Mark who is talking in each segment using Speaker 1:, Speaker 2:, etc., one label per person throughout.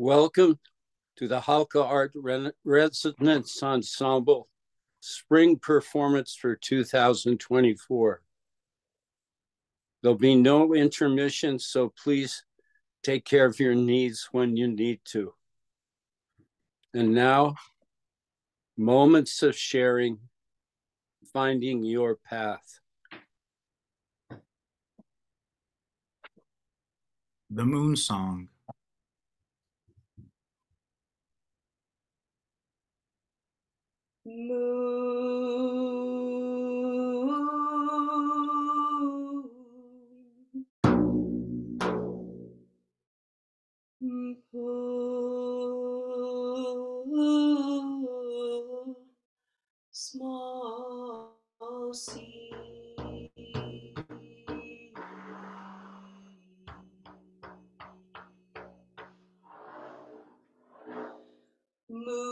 Speaker 1: Welcome to the Halka Art Resonance Ensemble Spring Performance for 2024. There'll be no intermission, so please take care of your needs when you need to. And now, moments of sharing, finding your path.
Speaker 2: The Moon Song.
Speaker 3: Small sea, moon,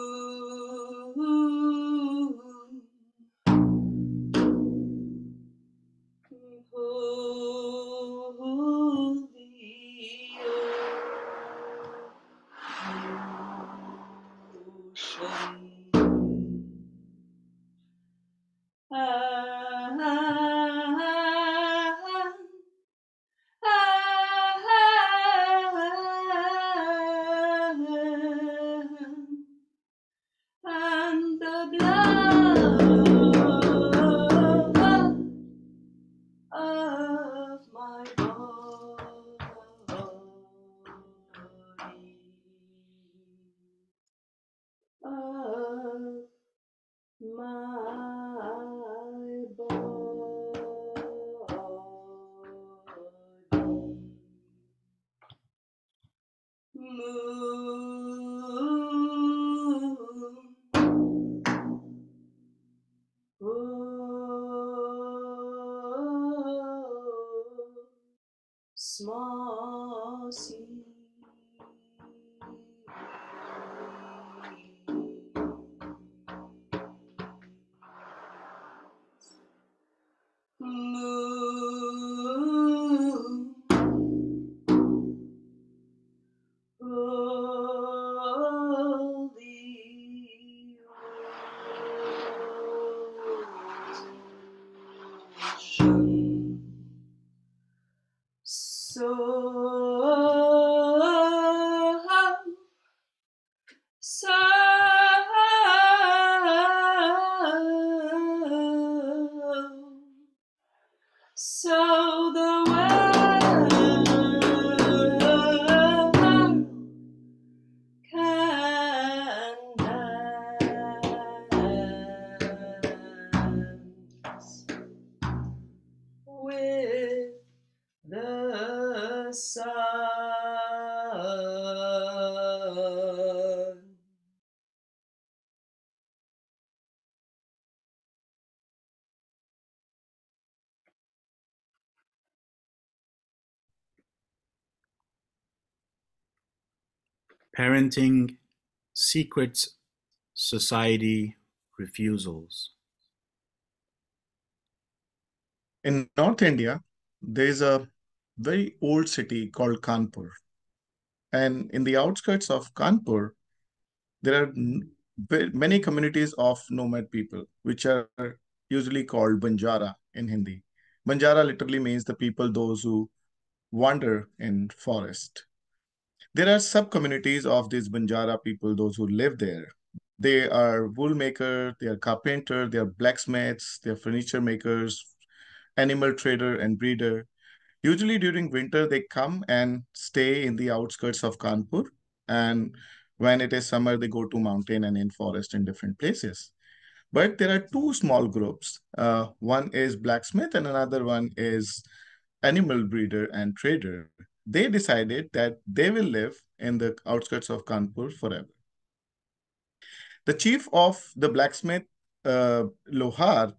Speaker 3: hold the ocean. And the blood of my body, of my body, moon, oh, small sea, moon, hold the ocean. So the world can dance with the sun.
Speaker 2: Parenting Secrets, society, refusals.
Speaker 4: In North India, there is a very old city called Kanpur. And in the outskirts of Kanpur, there are many communities of nomad people, which are usually called Banjara in Hindi. Banjara literally means the people, those who wander in forest. There are sub-communities of these Banjara people, those who live there. They are wool maker, they are carpenter, they are blacksmiths, they are furniture makers, animal trader and breeder. Usually during winter, they come and stay in the outskirts of Kanpur. And when it is summer, they go to mountain and in forest in different places. But there are two small groups. One is blacksmith and another one is animal breeder and trader. They decided that they will live in the outskirts of Kanpur forever. The chief of the blacksmith, Lohar,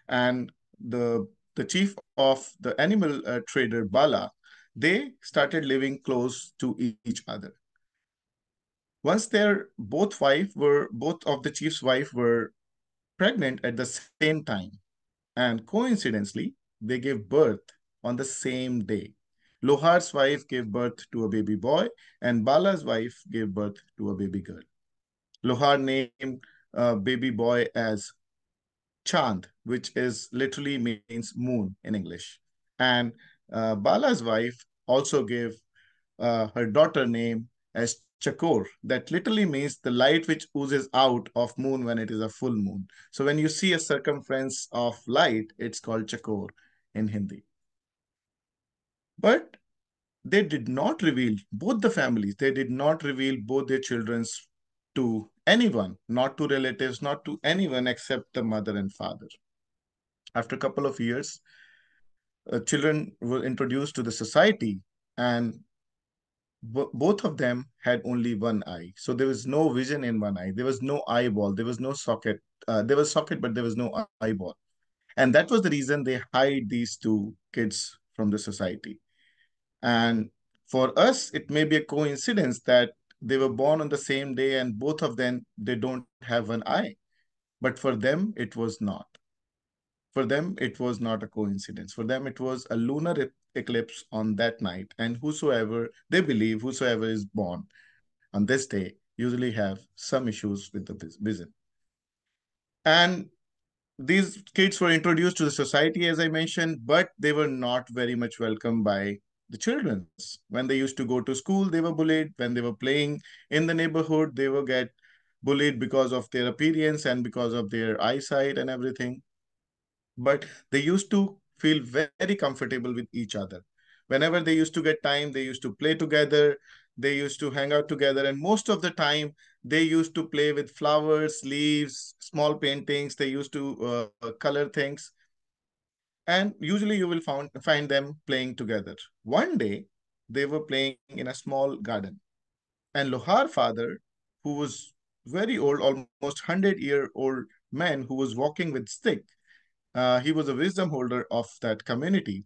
Speaker 4: and the chief of the animal trader, Bala, they started living close to each other. Once both of the chief's wife were pregnant at the same time, and coincidentally, they gave birth on the same day. Lohar's wife gave birth to a baby boy, and Bala's wife gave birth to a baby girl. Lohar named baby boy as Chand, which is literally means moon in English. And Bala's wife also gave her daughter name as Chakor. That literally means the light which oozes out of moon when it is a full moon. So when you see a circumference of light, it's called Chakor in Hindi. But they did not reveal, both the families, they did not reveal both their children to anyone, not to relatives, not to anyone except the mother and father. After a couple of years, children were introduced to the society, and both of them had only one eye. So there was no vision in one eye. There was no eyeball. There was no socket. There was socket, but there was no eyeball. And that was the reason they hide these two kids from the society. And for us, it may be a coincidence that they were born on the same day and both of them, they don't have an eye. But for them, it was not. For them, it was not a coincidence. For them, it was a lunar eclipse on that night. And whosoever, they believe, whosoever is born on this day usually have some issues with the vision. And these kids were introduced to the society, as I mentioned, but they were not very much welcomed by the children. When they used to go to school, they were bullied. When they were playing in the neighborhood, they would get bullied because of their appearance and because of their eyesight and everything. But they used to feel very comfortable with each other. Whenever they used to get time, they used to play together. They used to hang out together. And most of the time, they used to play with flowers, leaves, small paintings. They used to color things. And usually you will find them playing together. One day, they were playing in a small garden. And Lohar father, who was very old, almost 100-year-old man who was walking with stick, he was a wisdom holder of that community.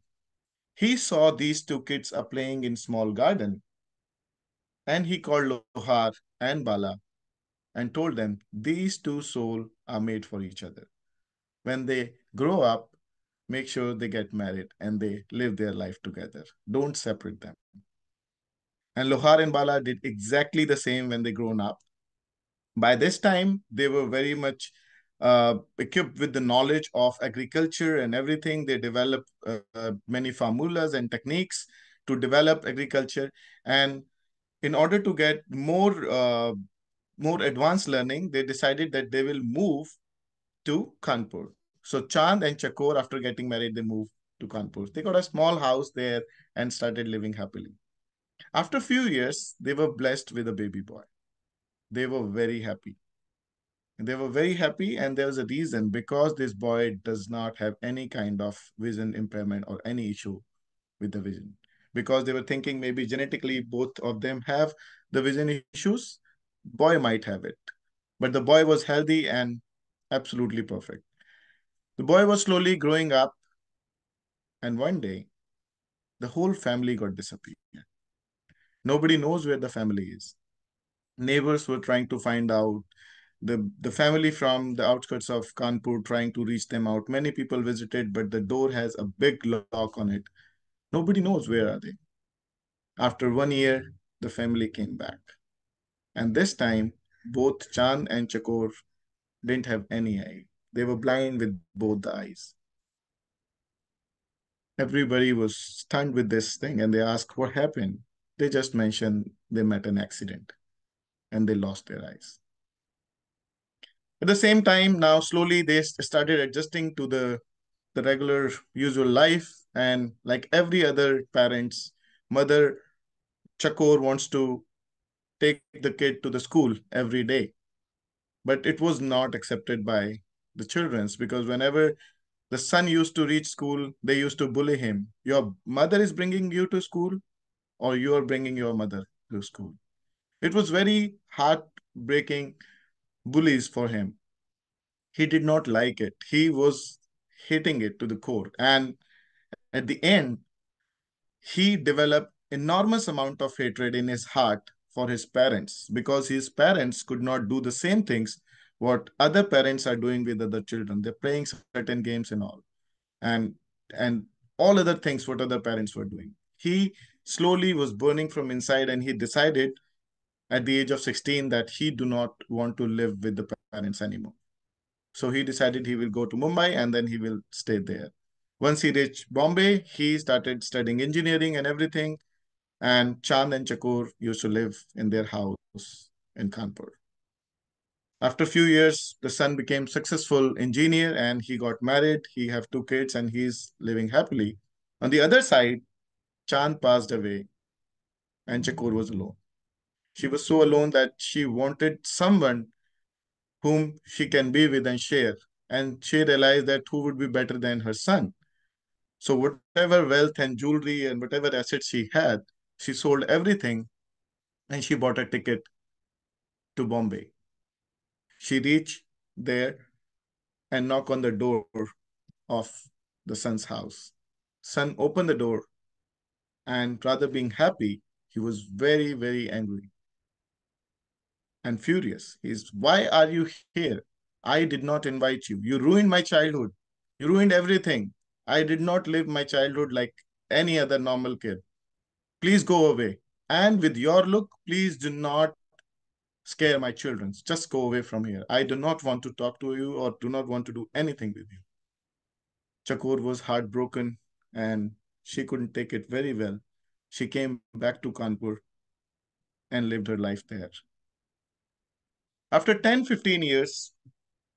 Speaker 4: He saw these two kids are playing in small garden, and he called Lohar and Bala and told them, these two souls are made for each other. When they grow up, make sure they get married and they live their life together. Don't separate them. And Lohar and Bala did exactly the same when they grown up. By this time, they were very much equipped with the knowledge of agriculture and everything. They developed many formulas and techniques to develop agriculture. And in order to get more advanced learning, they decided that they will move to Kanpur. So Chand and Chakor, after getting married, they moved to Kanpur. They got a small house there and started living happily. After a few years, they were blessed with a baby boy. They were very happy. They were very happy, and there was a reason, because this boy does not have any kind of vision impairment or any issue with the vision. Because they were thinking maybe genetically both of them have the vision issues, boy might have it. But the boy was healthy and absolutely perfect. The boy was slowly growing up, and one day, the whole family got disappeared. Nobody knows where the family is. Neighbors were trying to find out. The family from the outskirts of Kanpur trying to reach them out. Many people visited, but the door has a big lock on it. Nobody knows where are they. After 1 year, the family came back. And this time, both Chand and Chakor didn't have any eye. They were blind with both the eyes. Everybody was stunned with this thing and they asked, what happened? They just mentioned they met an accident and they lost their eyes. At the same time, now slowly they started adjusting to the regular usual life. And like every other parents, mother Chakor wants to take the kid to the school every day. But it was not accepted by the children's because whenever the son used to reach school, they used to bully him. Your mother is bringing you to school, or you are bringing your mother to school. It was very heartbreaking bullies for him. He did not like it. He was hating it to the core. And at the end, he developed enormous amount of hatred in his heart for his parents because his parents could not do the same things what other parents are doing with other children. They're playing certain games and all. And and all other things what other parents were doing. He slowly was burning from inside and he decided at the age of 16 that he do not want to live with the parents anymore. So he decided he will go to Mumbai and then he will stay there. Once he reached Bombay, he started studying engineering and everything. And Chand and Chakur used to live in their house in Kanpur. After a few years, the son became successful engineer and he got married. He have two kids and he's living happily. On the other side, Chand passed away and Chakur was alone. She was so alone that she wanted someone whom she can be with and share. And she realized that who would be better than her son. So whatever wealth and jewelry and whatever assets she had, she sold everything and she bought a ticket to Bombay. She reached there and knocked on the door of the son's house. Son opened the door and rather being happy, he was very, very angry and furious. He's, why are you here? I did not invite you. You ruined my childhood. You ruined everything. I did not live my childhood like any other normal kid. Please go away. And with your look, please do not scare my children. Just go away from here. I do not want to talk to you or do not want to do anything with you. Chakur was heartbroken and she couldn't take it very well. She came back to Kanpur and lived her life there. After 10, 15 years,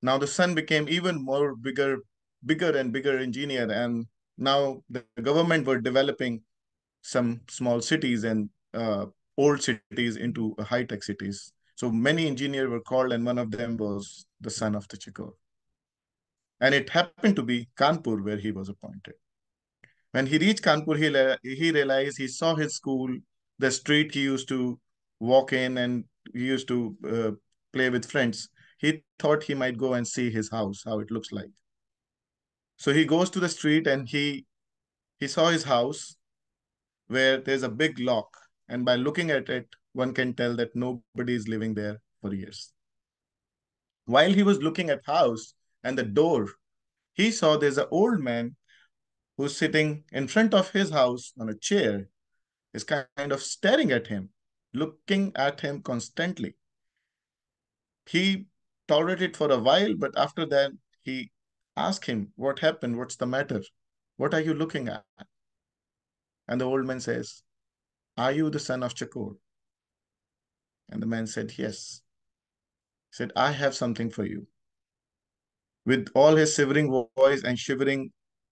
Speaker 4: now the son became even more bigger and bigger engineer. And now the government were developing some small cities and old cities into high-tech cities. So many engineers were called and one of them was the son of the Chakur. And it happened to be Kanpur where he was appointed. When he reached Kanpur, he realized he saw his school, the street he used to walk in and he used to play with friends. He thought he might go and see his house, how it looks like. So he goes to the street and he saw his house where there's a big lock. And by looking at it, one can tell that nobody is living there for years. While he was looking at house and the door, he saw there's an old man who's sitting in front of his house on a chair, is kind of staring at him, looking at him constantly. He tolerated it for a while, but after that, he asked him, what happened? What's the matter? What are you looking at? And the old man says, are you the son of Chakur? And the man said, yes. He said, I have something for you. With all his shivering voice and shivering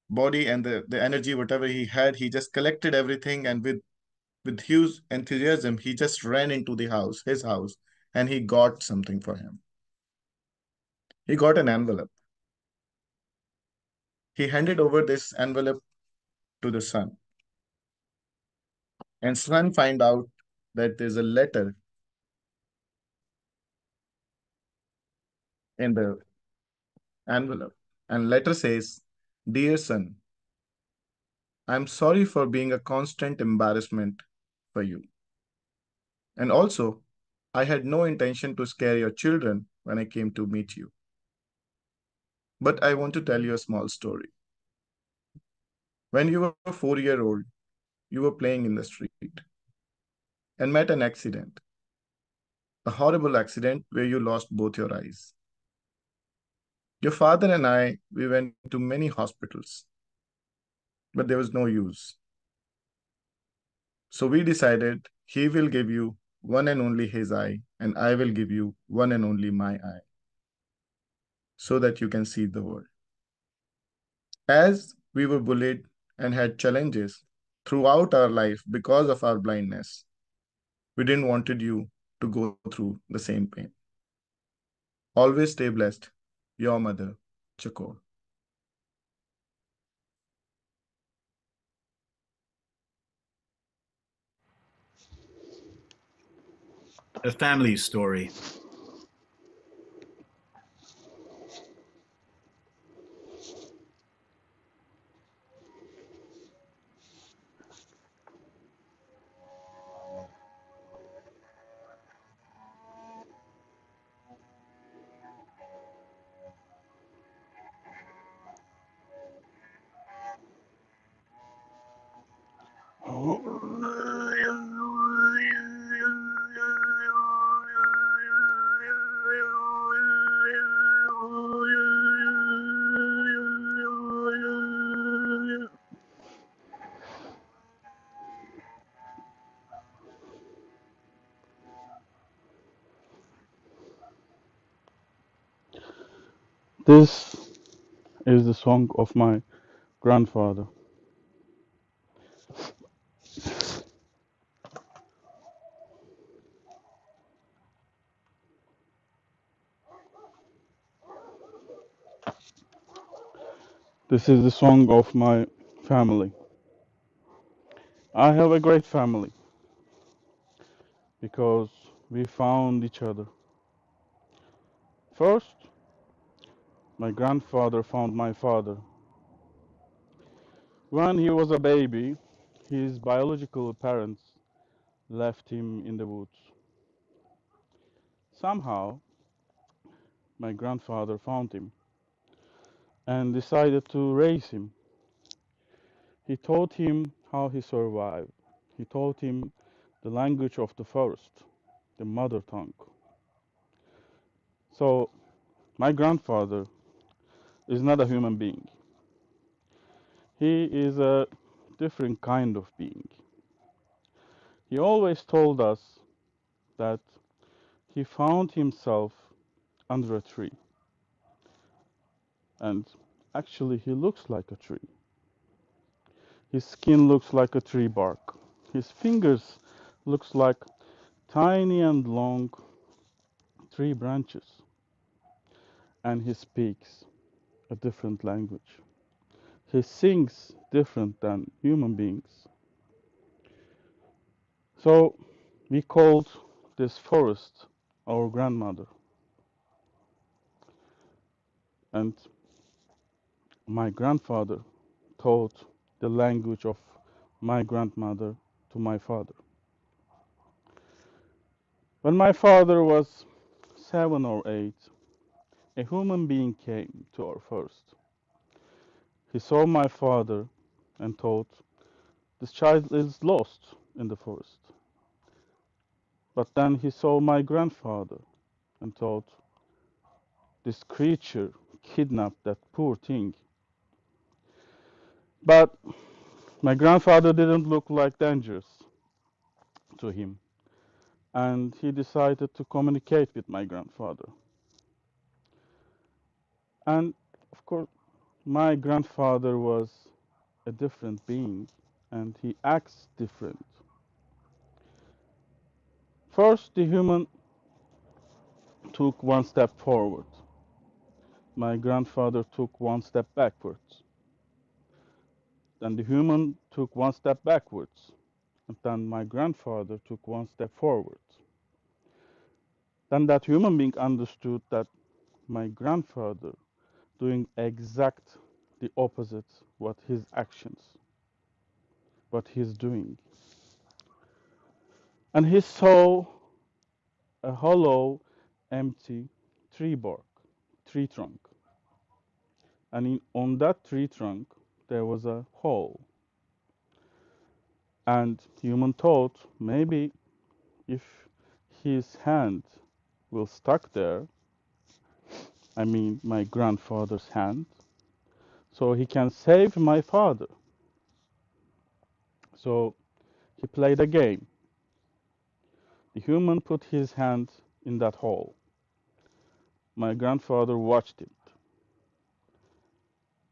Speaker 4: body and the energy, whatever he had, he just collected everything and with huge enthusiasm, he just ran into the house, his house, and he got something for him. He got an envelope. He handed over this envelope to the son. And son find out that there's a letter in the envelope. And letter says, dear son, I'm sorry for being a constant embarrassment for you. And also, I had no intention to scare your children when I came to meet you. But I want to tell you a small story. When you were 4 years old, you were playing in the street and met an accident, a horrible accident where you lost both your eyes. Your father and I, we went to many hospitals, but there was no use. So we decided he will give you one and only his eye, and I will give you one and only my eye, so that you can see the world. As we were bullied and had challenges throughout our life because of our blindness, we didn't wanted you to go through the same pain. Always stay blessed. Your mother, Chakor.
Speaker 2: A family story.
Speaker 5: This is the song of my grandfather. This is the song of my family. I have a great family because we found each other. First, my grandfather found my father. When he was a baby, his biological parents left him in the woods. Somehow, my grandfather found him and decided to raise him. He taught him how he survived. He taught him the language of the forest, the mother tongue. So, my grandfather is not a human being. He is a different kind of being. He always told us that he found himself under a tree. And actually, he looks like a tree. His skin looks like a tree bark. His fingers looks like tiny and long tree branches. And he speaks a different language. He sings different than human beings. So we called this forest our grandmother. And my grandfather taught the language of my grandmother to my father. When my father was 7 or 8, a human being came to our forest. He saw my father and thought, this child is lost in the forest. But then he saw my grandfather and thought, this creature kidnapped that poor thing. But my grandfather didn't look like dangerous to him, and he decided to communicate with my grandfather. And of course, my grandfather was a different being, and he acts different. First, the human took one step forward. My grandfather took one step backwards. Then the human took one step backwards. And then my grandfather took one step forward. Then that human being understood that my grandfather doing exact the opposite what his actions, what he's doing. And he saw a hollow, empty tree trunk. And on that tree trunk, there was a hole. And human thought maybe if his hand will stuck there, I mean my grandfather's hand, so he can save my father. So he played a game. The human put his hand in that hole. My grandfather watched it.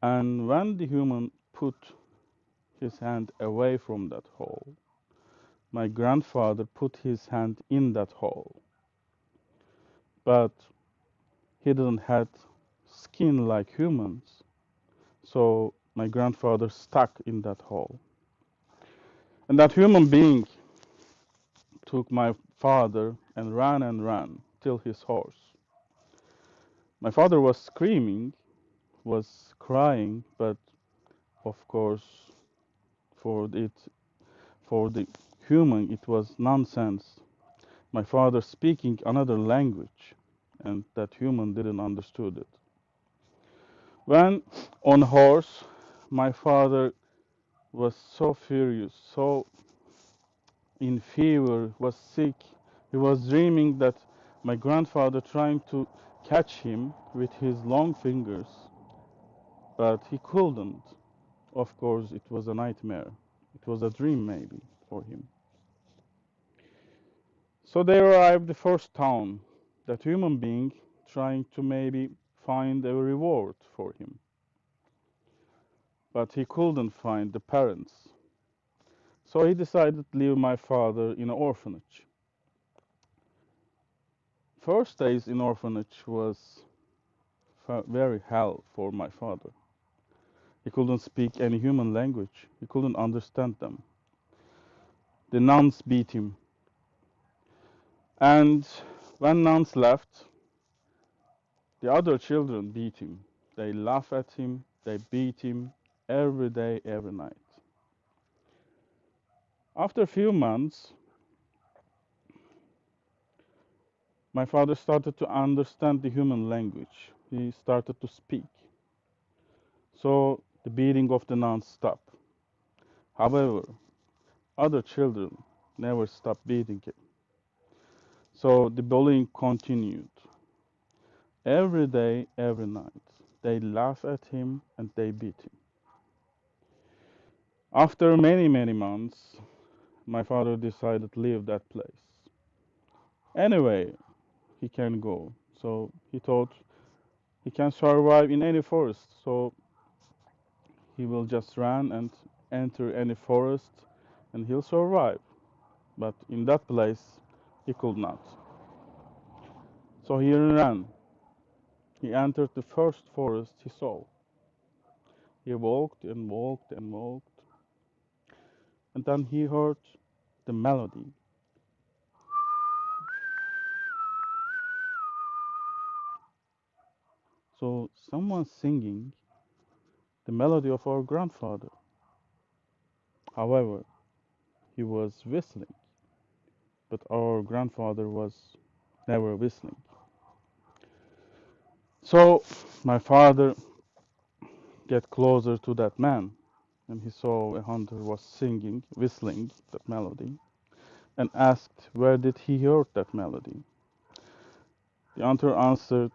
Speaker 5: And when the human put his hand away from that hole, my grandfather put his hand in that hole. But he didn't have skin like humans, so my grandfather stuck in that hole. And that human being took my father and ran till his horse. My father was screaming, was crying, but of course for the human it was nonsense. My father speaking another language, and that human didn't understood it. When on horse, my father was so furious, so in fever, was sick. He was dreaming that my grandfather trying to catch him with his long fingers, but he couldn't. Of course, it was a nightmare. It was a dream maybe for him. So they arrived the first town, that human being trying to maybe find a reward for him. But he couldn't find the parents. So he decided to leave my father in an orphanage. First days in orphanage was very hell for my father. He couldn't speak any human language. He couldn't understand them. The nuns beat him. And when nuns left, the other children beat him. They laugh at him. They beat him every day, every night. After a few months, my father started to understand the human language. He started to speak. So the beating of the nuns stopped. However, other children never stopped beating him. So the bullying continued. Every day, every night. They laugh at him and they beat him. After many, many months, my father decided to leave that place. Anyway, he can go. So he thought he can survive in any forest. So he will just run and enter any forest and he'll survive. But in that place, he could not. So he ran. He entered the first forest he saw. He walked and walked and walked. And then he heard the melody. So someone singing the melody of our grandfather. However, he was whistling, but our grandfather was never whistling. So my father get closer to that man, and he saw a hunter was singing, whistling that melody, and asked where did he hear that melody. The hunter answered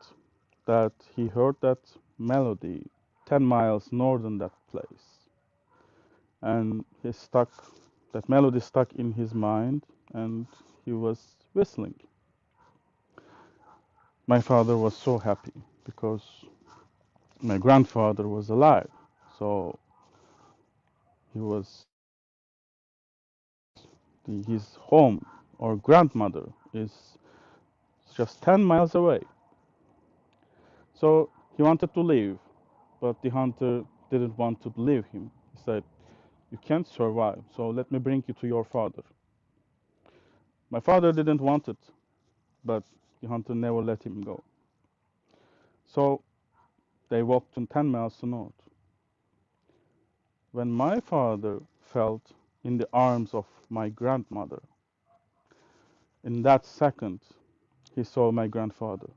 Speaker 5: that he heard that melody 10 miles northern that place, and that melody stuck in his mind, and he was whistling. My father was so happy because my grandfather was alive, so he was his home or grandmother is just 10 miles away. So he wanted to leave, but the hunter didn't want to leave him. He said, "You can't survive, so let me bring you to your father." My father didn't want it, but the hunter never let him go. So they walked 10 miles to north. When my father felt in the arms of my grandmother, in that second, he saw my grandfather.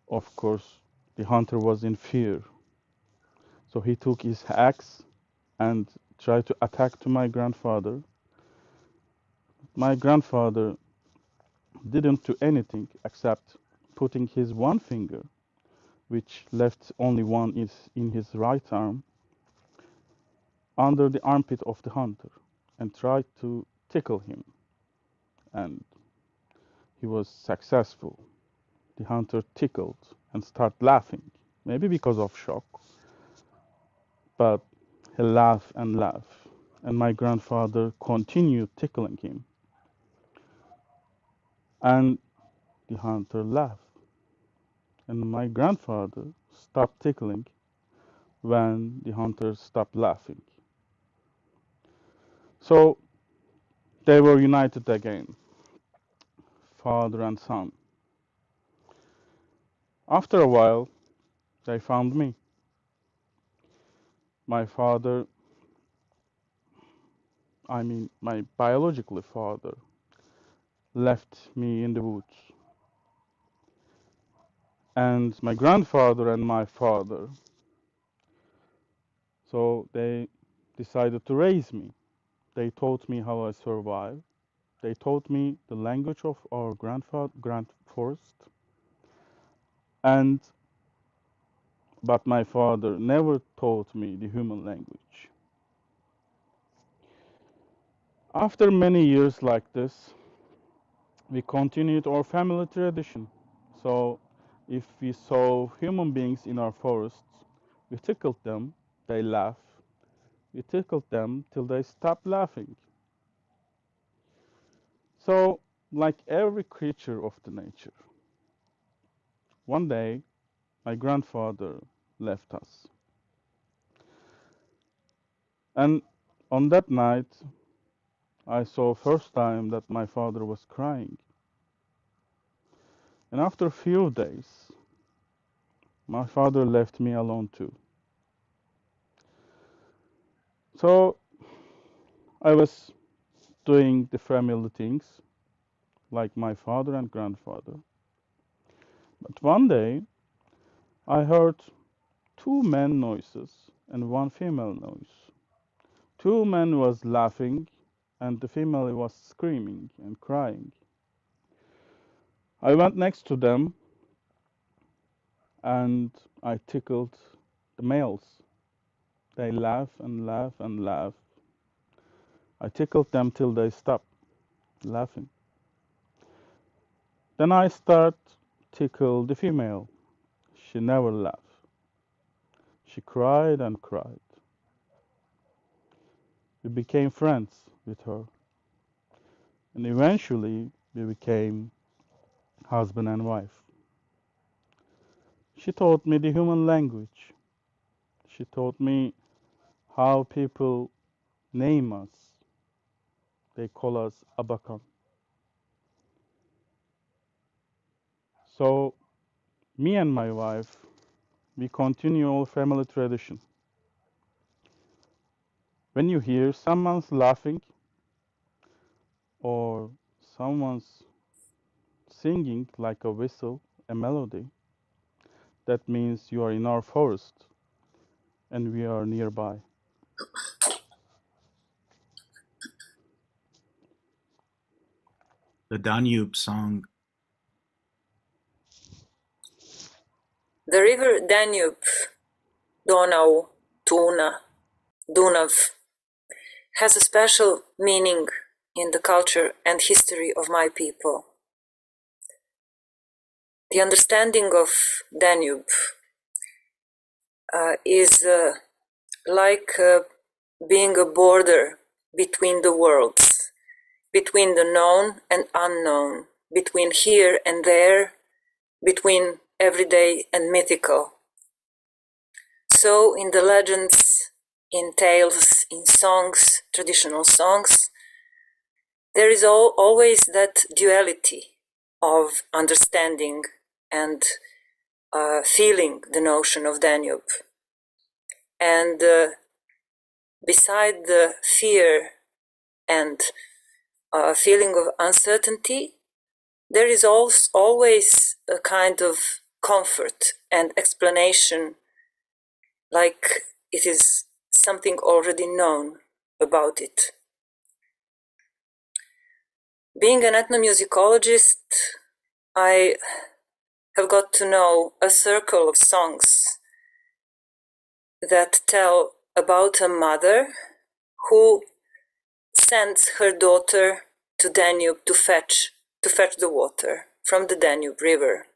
Speaker 5: Of course, the hunter was in fear. So he took his axe and tried to attack to my grandfather. My grandfather didn't do anything except putting his one finger, which left only one is in his right arm, under the armpit of the hunter and tried to tickle him. And he was successful. The hunter tickled and started laughing, maybe because of shock, but he laughed and laughed. And my grandfather continued tickling him. And the hunter laughed. And my grandfather stopped tickling when the hunter stopped laughing. So they were united again, father and son. After a while, they found me. My father, my biological father, left me in the woods. And my grandfather and my father, so they decided to raise me. They taught me how I survived. They taught me the language of our grand forest. But my father never taught me the human language. After many years like this, we continued our family tradition. So if we saw human beings in our forests, we tickled them, they laugh. We tickled them till they stopped laughing. So, like every creature of the nature, one day my grandfather left us. And on that night, I saw first time that my father was crying. And after a few days, my father left me alone too. So I was doing the family things like my father and grandfather. But one day I heard two men noises and one female noise. Two men was laughing and the female was screaming and crying. I went next to them and I tickled the males. They laugh and laugh and laugh. I tickled them till they stopped laughing. Then I start tickle the female. She never laughed. She cried and cried. We became friends with her. And eventually we became husband and wife. She taught me the human language. She taught me how people name us. They call us Abakan. So me and my wife, we continue our family tradition. When you hear someone's laughing or someone's singing like a whistle, a melody, that means you are in our forest and we are nearby.
Speaker 2: The Danube song.
Speaker 6: The river Danube, Donau, Tuna, Dunav, has a special meaning in the culture and history of my people. The understanding of Danube is like being a border between the worlds, between the known and unknown, between here and there, between everyday and mythical. So in the legends, in tales, in songs, traditional songs, there is always that duality of understanding and feeling the notion of Danube. And beside the fear and feeling of uncertainty, there is always a kind of comfort and explanation, like it is something already known about it. Being an ethnomusicologist, I have got to know a circle of songs that tell about a mother who sends her daughter to Danube to fetch the water from the Danube River.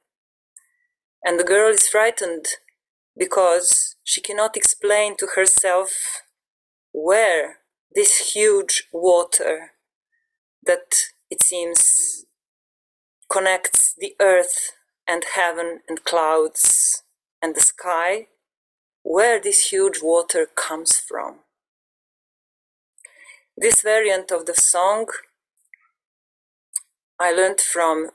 Speaker 6: And the girl is frightened because she cannot explain to herself where this huge water that it seems connects the earth and heaven and clouds and the sky, where this huge water comes from. This variant of the song I learned from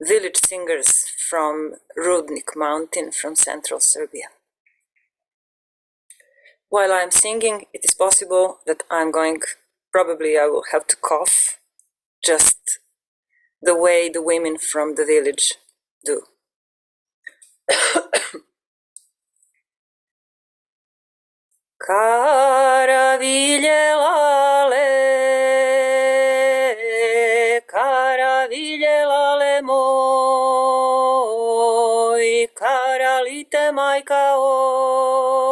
Speaker 6: village singers from Rudnik mountain from central Serbia. While I'm singing, it is possible that probably I will have to cough, just the way the women from the village do. Caraville lale moi, caralite maica oi,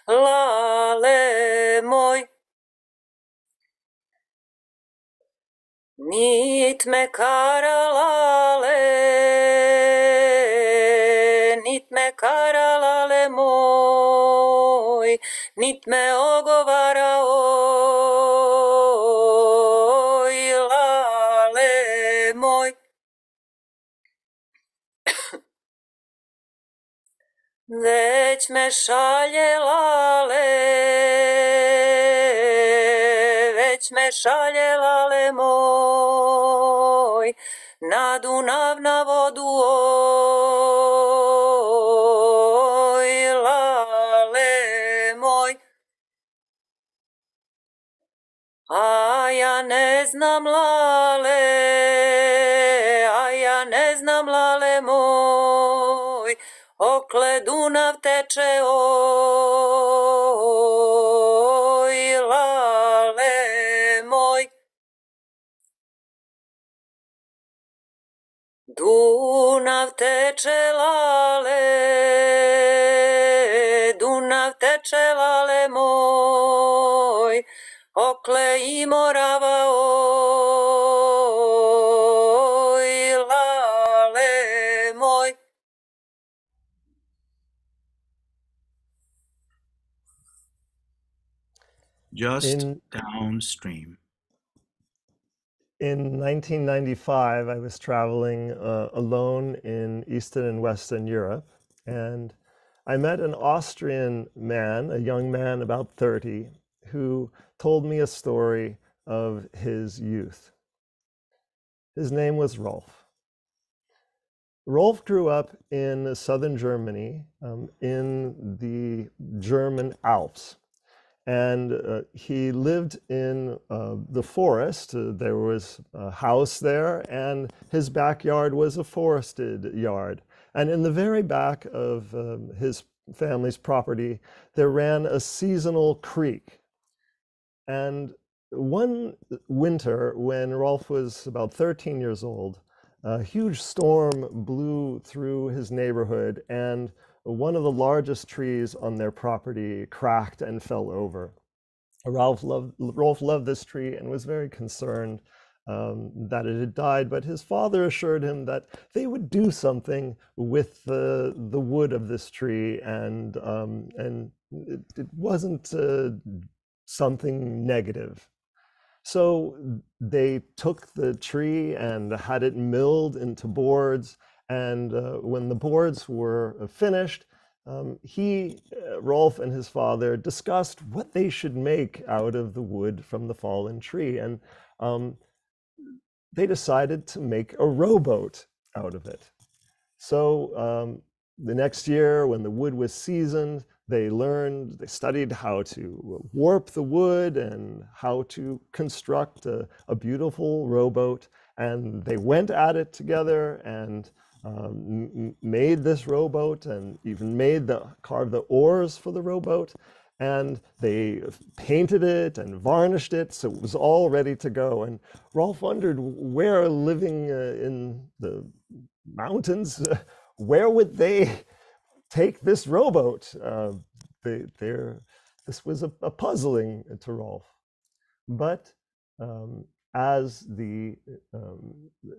Speaker 6: lale moi. Nit me caralale moi, nit me ogovara oi, lale moi. Već me šalje lale moj, na Dunav na vodu oj, lale moj. A ja ne znam lale moj, okle Dunav teče oj, lale moj. Dunav teče lale moj, okle I Morava oj, lale moj.
Speaker 2: Just downstream.
Speaker 7: In 1995, I was traveling alone in Eastern and Western Europe, and I met an Austrian man, a young man about 30, who told me a story of his youth. His name was Rolf. Rolf grew up in southern Germany, in the German Alps. And he lived in the forest. There was a house there, and his backyard was a forested yard. And in the very back of his family's property, there ran a seasonal creek. And one winter, when Rolf was about 13 years old, a huge storm blew through his neighborhood, and one of the largest trees on their property cracked and fell over. Rolf loved this tree and was very concerned that it had died, but his father assured him that they would do something with the wood of this tree, and it wasn't something negative. So they took the tree and had it milled into boards, and when the boards were finished, Rolf and his father discussed what they should make out of the wood from the fallen tree, and they decided to make a rowboat out of it. So the next year, when the wood was seasoned, they studied how to warp the wood and how to construct a beautiful rowboat. And they went at it together and made this rowboat, and even carved the oars for the rowboat. And they painted it and varnished it, so it was all ready to go. And Rolf wondered, where, living in the mountains, where would they take this rowboat? This was a puzzling to Rolf. But as the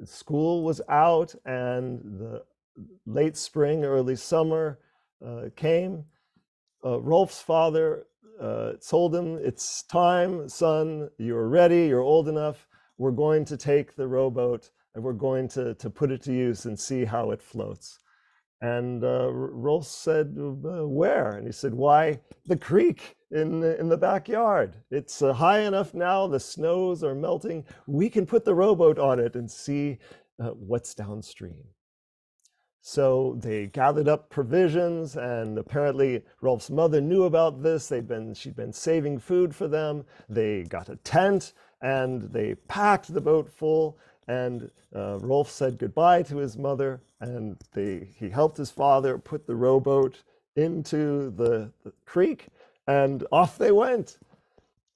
Speaker 7: school was out and the late spring, early summer came, Rolf's father told him, "It's time, son, you're ready, you're old enough. We're going to take the rowboat and we're going to put it to use and see how it floats." And Rolf said, "Where?" And he said, "Why, the creek in the backyard. It's high enough now, the snows are melting. We can put the rowboat on it and see what's downstream." So they gathered up provisions, and apparently Rolf's mother knew about this. She'd been saving food for them. They got a tent and they packed the boat full. And Rolf said goodbye to his mother, and he helped his father put the rowboat into the creek, and off they went.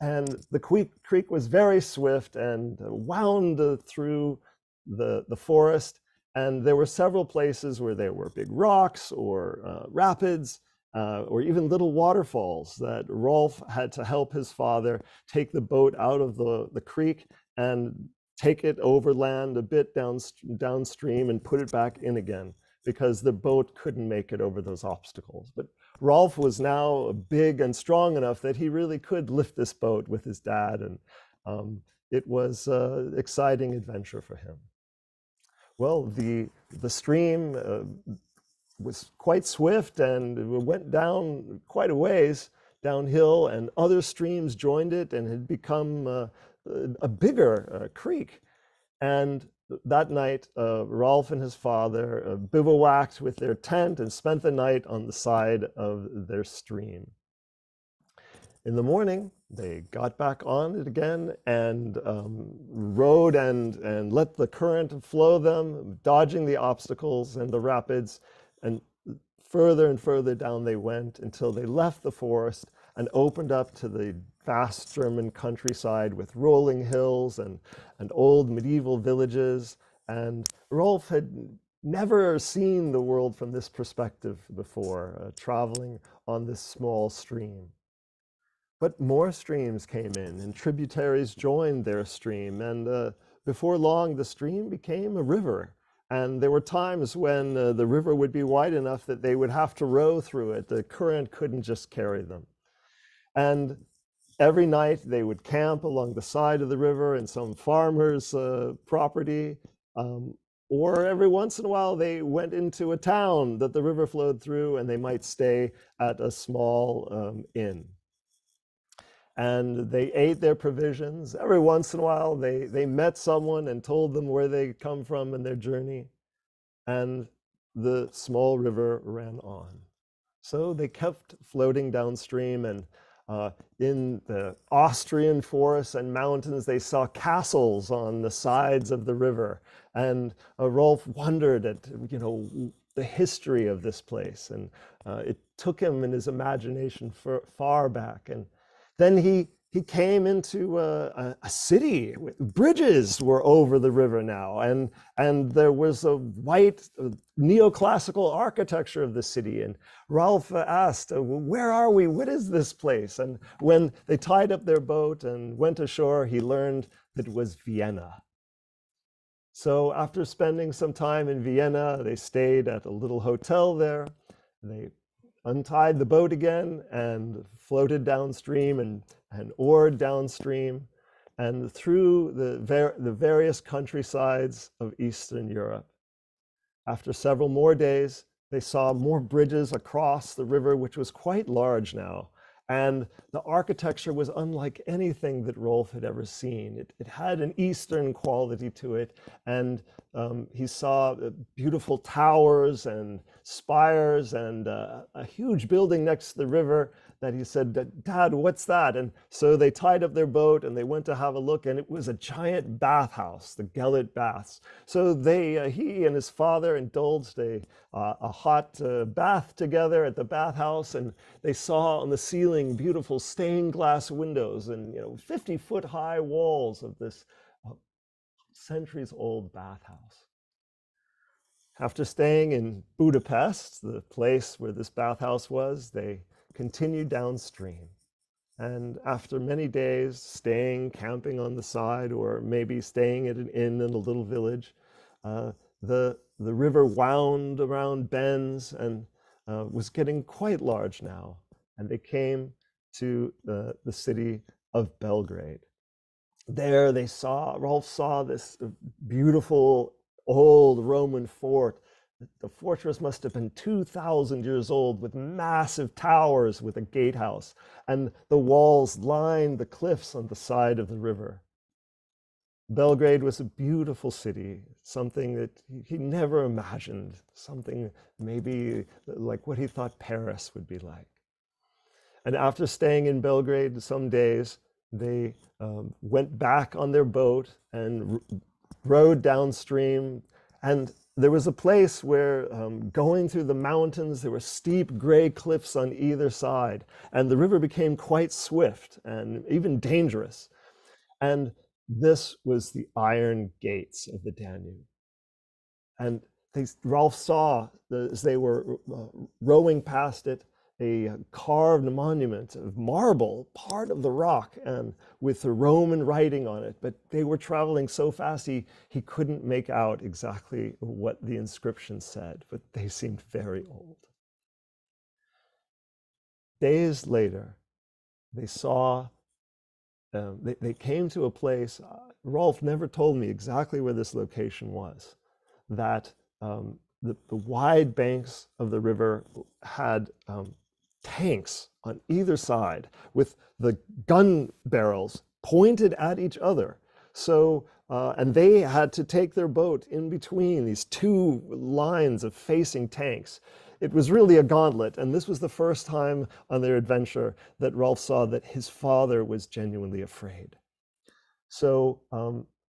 Speaker 7: And the creek was very swift and wound through the forest. And there were several places where there were big rocks or rapids or even little waterfalls that Rolf had to help his father take the boat out of the creek and take it overland a bit downstream and put it back in again, because the boat couldn't make it over those obstacles. But Rolf was now big and strong enough that he really could lift this boat with his dad, and it was an exciting adventure for him. Well, the stream was quite swift and it went down quite a ways downhill, and other streams joined it and had become a bigger creek. And that night, Rolf and his father bivouacked with their tent and spent the night on the side of their stream. In the morning, they got back on it again and rowed and let the current flow them, dodging the obstacles and the rapids. And further and further down they went until they left the forest and opened up to the vast German countryside with rolling hills and old medieval villages. And Rolf had never seen the world from this perspective before, traveling on this small stream. But more streams came in and tributaries joined their stream, and before long the stream became a river. And there were times when the river would be wide enough that they would have to row through it. The current couldn't just carry them. And every night they would camp along the side of the river in some farmer's property, or every once in a while they went into a town that the river flowed through, and they might stay at a small inn. And they ate their provisions. Every once in a while they met someone and told them where they come from in their journey, and the small river ran on. So they kept floating downstream, and in the Austrian forests and mountains they saw castles on the sides of the river, and Rolf wondered at the history of this place, and it took him in his imagination far back. And then he came into a city. Bridges were over the river now, and there was a white neoclassical architecture of the city. And Rolf asked, "Where are we? What is this place?" And when they tied up their boat and went ashore, he learned that it was Vienna. So after spending some time in Vienna, they stayed at a little hotel there. They untied the boat again and floated downstream and oared downstream and through the various countrysides of Eastern Europe. After several more days, they saw more bridges across the river, which was quite large now, And the architecture was unlike anything that Rolf had ever seen. It had an Eastern quality to it, and he saw beautiful towers and spires and a huge building next to the river that he said, "Dad, what's that?" And so they tied up their boat and they went to have a look, and it was a giant bathhouse, the Gellert baths. So he and his father indulged a hot bath together at the bathhouse, and they saw on the ceiling beautiful stained glass windows and 50-foot high walls of this centuries-old bathhouse. After staying in Budapest, the place where this bathhouse was, they continued downstream. And after many days staying, camping on the side, or maybe staying at an inn in a little village, the river wound around bends and was getting quite large now. And they came to the city of Belgrade. There Rolf saw this beautiful old Roman fort. The fortress must have been 2,000 years old, with massive towers with a gatehouse, and the walls lined the cliffs on the side of the river. Belgrade was a beautiful city, something that he never imagined, something maybe like what he thought Paris would be like. And after staying in Belgrade some days, they went back on their boat and rowed downstream. And there was a place where, going through the mountains, there were steep gray cliffs on either side, and the river became quite swift and even dangerous. And this was the iron gates of the Danube. And Rolf saw, as they were rowing past it, a carved monument of marble, part of the rock, and with the Roman writing on it. But they were traveling so fast, he couldn't make out exactly what the inscription said, but they seemed very old. Days later, they saw, they came to a place, Rolf never told me exactly where this location was, that the wide banks of the river had tanks on either side with the gun barrels pointed at each other. So, and they had to take their boat in between these two lines of facing tanks. It was really a gauntlet, and this was the first time on their adventure that Rolf saw that his father was genuinely afraid. So,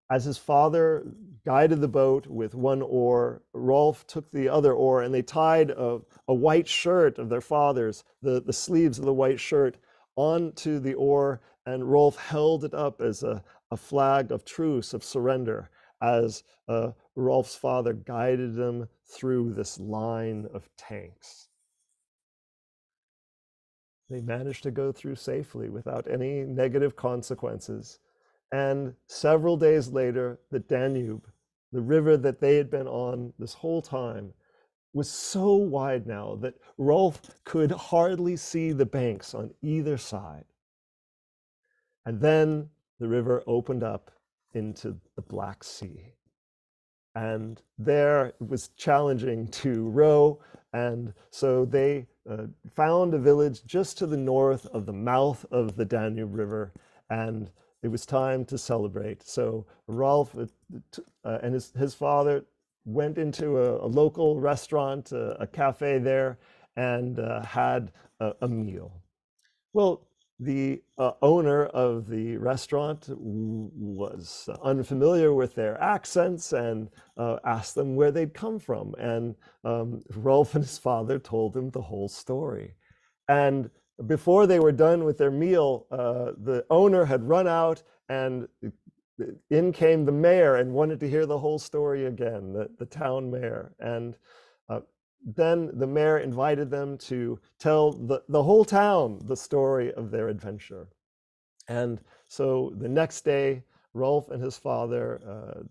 Speaker 7: as his father guided the boat with one oar, Rolf took the other oar, and they tied a white shirt of their father's, the sleeves of the white shirt, onto the oar, and Rolf held it up as a flag of truce, of surrender, as Rolf's father guided them through this line of tanks. They managed to go through safely without any negative consequences. And several days later, the Danube, the river that they had been on this whole time, was so wide now that Rolf could hardly see the banks on either side. And then the river opened up into the Black Sea. And there it was challenging to row. And so they found a village just to the north of the mouth of the Danube River. And it was time to celebrate. So Rolf and his father went into a local restaurant, a cafe there, and had a meal. Well, the owner of the restaurant was unfamiliar with their accents and asked them where they'd come from. And Rolf and his father told him the whole story. And before they were done with their meal, the owner had run out, and in came the mayor and wanted to hear the whole story again, the town mayor. And then the mayor invited them to tell the whole town the story of their adventure. And so the next day, Rolf and his father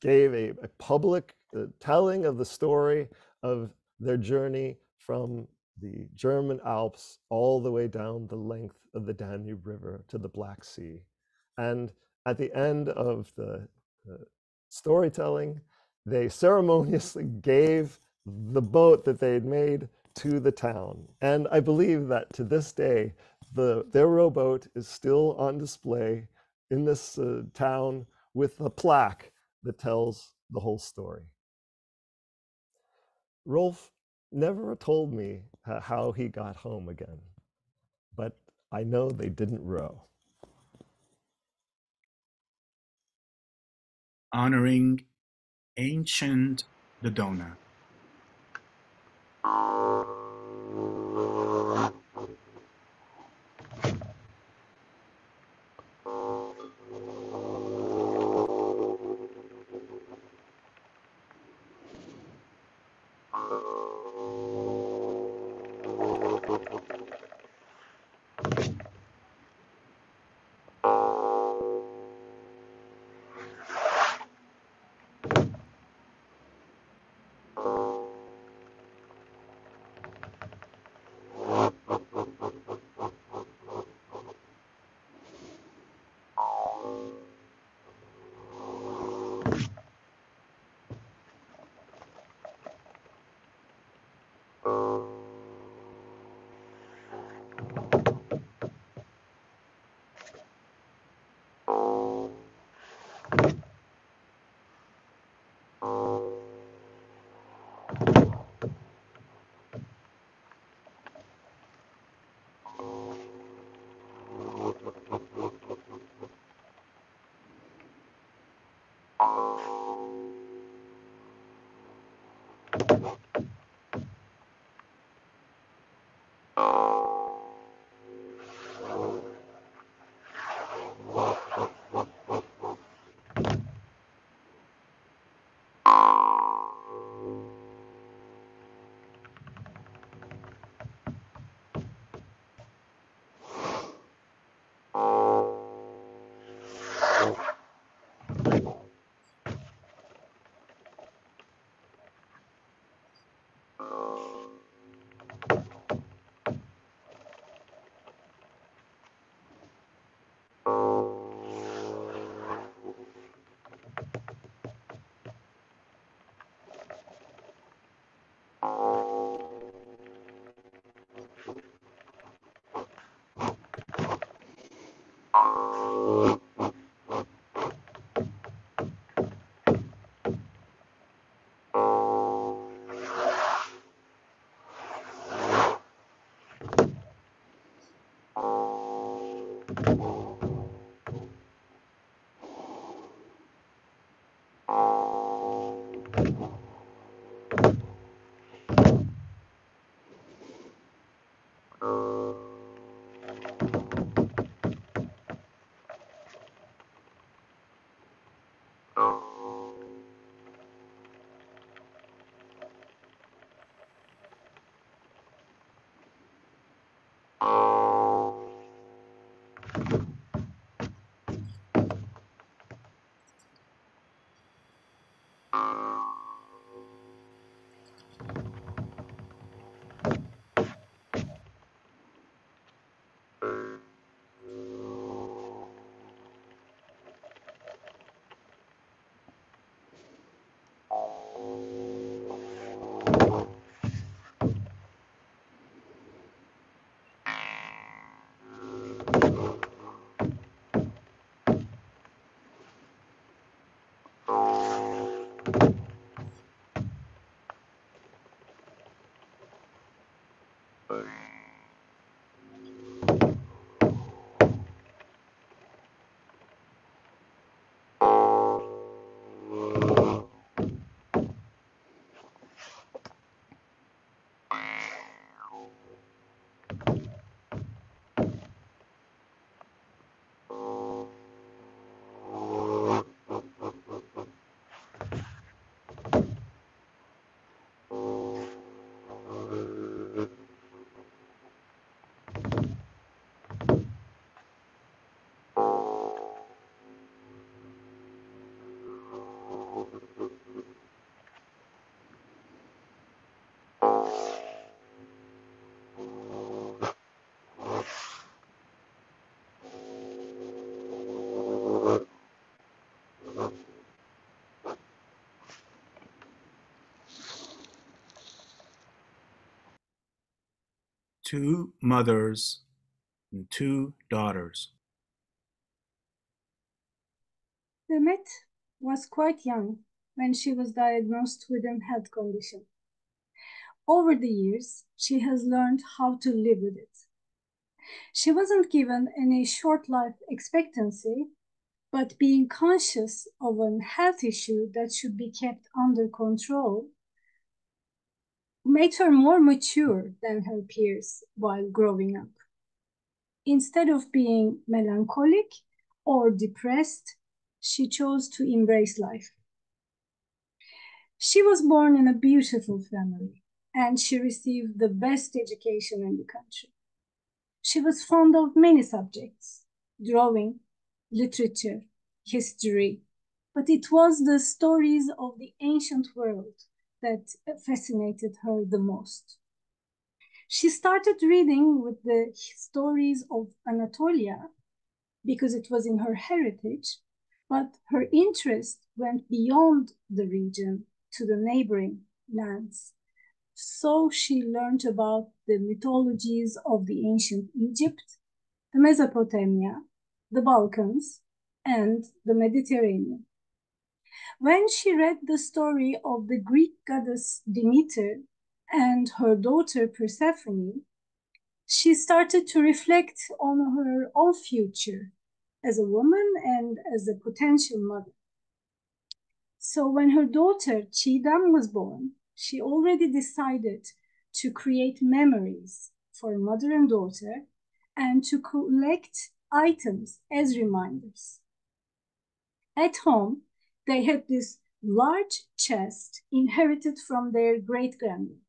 Speaker 7: gave a public telling of the story of their journey from the German Alps all the way down the length of the Danube River to the Black Sea. And at the end of the storytelling, they ceremoniously gave the boat that they had made to the town. And I believe that to this day, their rowboat is still on display in this town with a plaque that tells the whole story. Rolf never told me how he got home again, but I know they didn't row.
Speaker 2: Honoring ancient Dodona. Two mothers and 2 daughters.
Speaker 8: Demet was quite young when she was diagnosed with a health condition. Over the years, she has learned how to live with it. She wasn't given any short life expectancy, but being conscious of a health issue that should be kept under control made her more mature than her peers while growing up. Instead of being melancholic or depressed, she chose to embrace life. She was born in a beautiful family, and she received the best education in the country. She was fond of many subjects, drawing, literature, history, but it was the stories of the ancient world that fascinated her the most. She started reading with the stories of Anatolia because it was in her heritage, but her interest went beyond the region to the neighboring lands. So she learned about the mythologies of the ancient Egypt, the Mesopotamia, the Balkans, and the Mediterranean. When she read the story of the Greek goddess Demeter and her daughter Persephone, she started to reflect on her own future as a woman and as a potential mother. So when her daughter Chidam was born, she already decided to create memories for mother and daughter and to collect items as reminders. At home, they had this large chest inherited from their great-grandmother.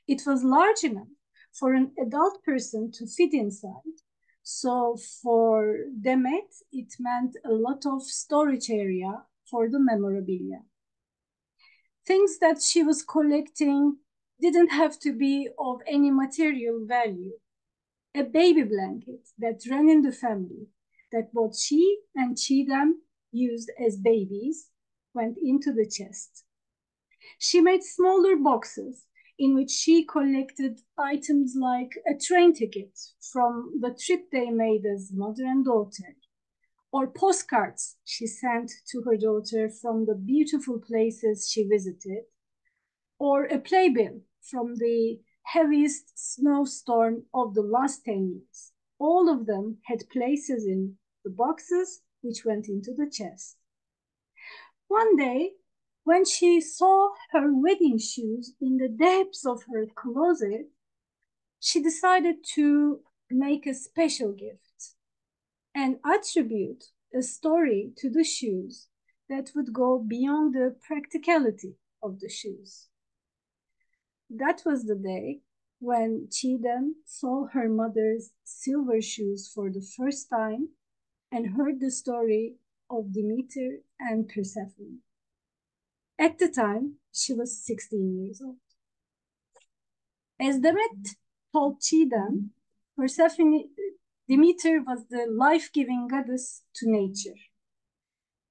Speaker 8: It was large enough for an adult person to fit inside. So for Demet, it meant a lot of storage area for the memorabilia. Things that she was collecting didn't have to be of any material value. A baby blanket that ran in the family that both she and Chidam used as babies went into the chest. She made smaller boxes in which she collected items like a train ticket from the trip they made as mother and daughter, or postcards she sent to her daughter from the beautiful places she visited, or a playbill from the heaviest snowstorm of the last 10 years. All of them had places in the boxes which went into the chest. One day, when she saw her wedding shoes in the depths of her closet, she decided to make a special gift and attribute a story to the shoes that would go beyond the practicality of the shoes. That was the day when Chidam saw her mother's silver shoes for the first time and heard the story of Demeter and Persephone. At the time, she was 16 years old. As Demet told Chidam, Demeter was the life-giving goddess to nature.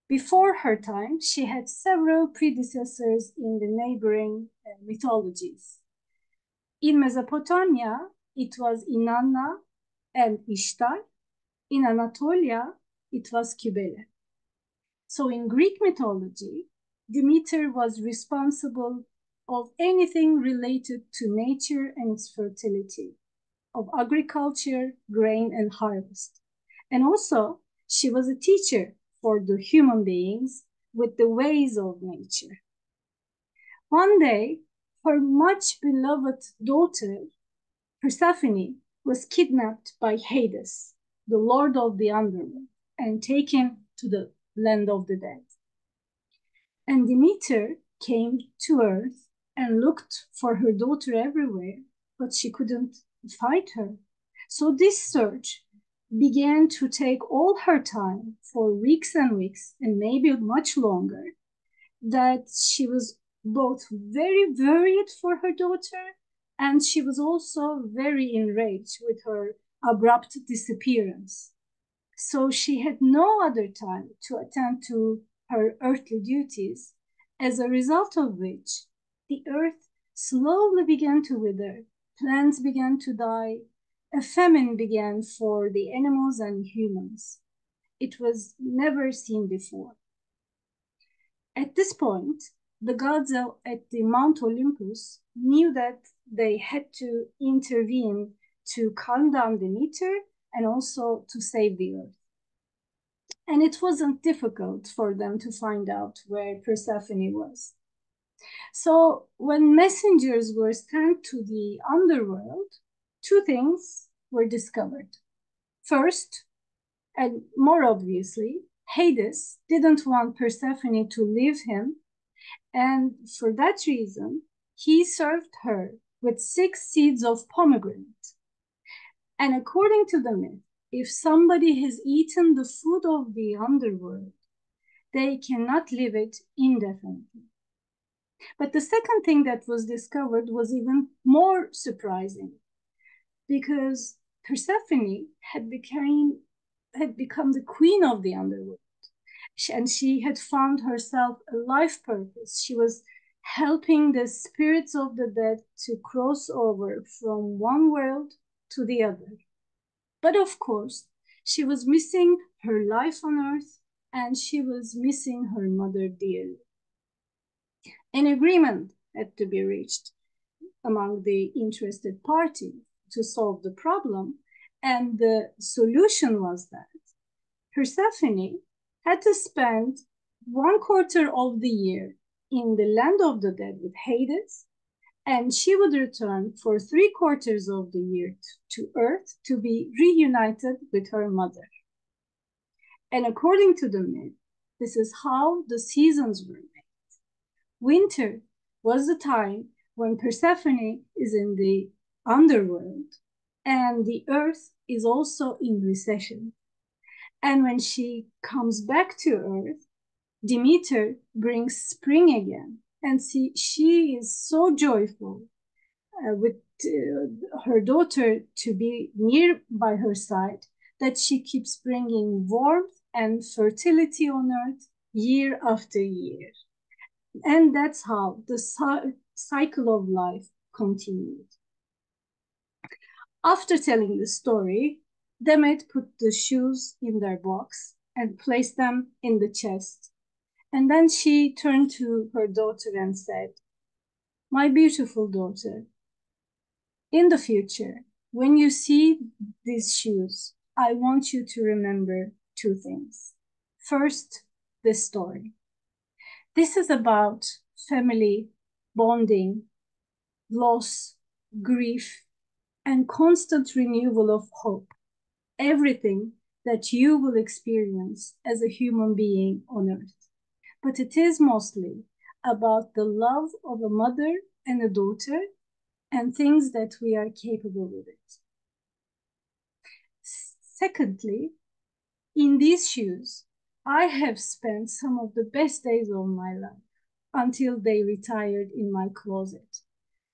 Speaker 8: Before her time, she had several predecessors in the neighboring mythologies. In Mesopotamia, it was Inanna and Ishtar. In Anatolia, it was Kybele. So in Greek mythology, Demeter was responsible of anything related to nature and its fertility, of agriculture, grain, and harvest. And also, she was a teacher for the human beings with the ways of nature. One day, her much beloved daughter, Persephone, was kidnapped by Hades, the lord of the underworld, and taken to the land of the dead. And Demeter came to earth and looked for her daughter everywhere, but she couldn't find her. So this search began to take all her time for weeks and weeks, and maybe much longer, that she was both very worried for her daughter, and she was also very enraged with her abrupt disappearance. So she had no other time to attend to her earthly duties, as a result of which the earth slowly began to wither, plants began to die, a famine began for the animals and humans. It was never seen before. At this point, the gods at the Mount Olympus knew that they had to intervene to calm down Demeter and also to save the earth. And it wasn't difficult for them to find out where Persephone was. So when messengers were sent to the underworld, two things were discovered. First, and more obviously, Hades didn't want Persephone to leave him, and for that reason, he served her with 6 seeds of pomegranate. And according to the myth, if somebody has eaten the food of the underworld, they cannot leave it indefinitely. But the second thing that was discovered was even more surprising, because Persephone had become the queen of the underworld, and she had found herself a life purpose. She was helping the spirits of the dead to cross over from one world to the other. But of course, she was missing her life on earth, and she was missing her mother dearly. An agreement had to be reached among the interested parties to solve the problem, and the solution was that Persephone had to spend 1/4 of the year in the land of the dead with Hades, and she would return for 3/4 of the year to Earth to be reunited with her mother. And according to the myth, this is how the seasons were made. Winter was the time when Persephone is in the underworld, and the Earth is also in recession. And when she comes back to Earth, Demeter brings spring again, and she is so joyful with her daughter to be near by her side that she keeps bringing warmth and fertility on Earth year after year. And that's how the cycle of life continued. After telling the story, Demet put the shoes in their box and placed them in the chest. And then she turned to her daughter and said, "My beautiful daughter, in the future, when you see these shoes, I want you to remember 2 things. First, this story. This is about family, bonding, loss, grief, and constant renewal of hope. Everything that you will experience as a human being on Earth. But it is mostly about the love of a mother and a daughter and things that we are capable with it. Secondly, in these shoes, I have spent some of the best days of my life until they retired in my closet,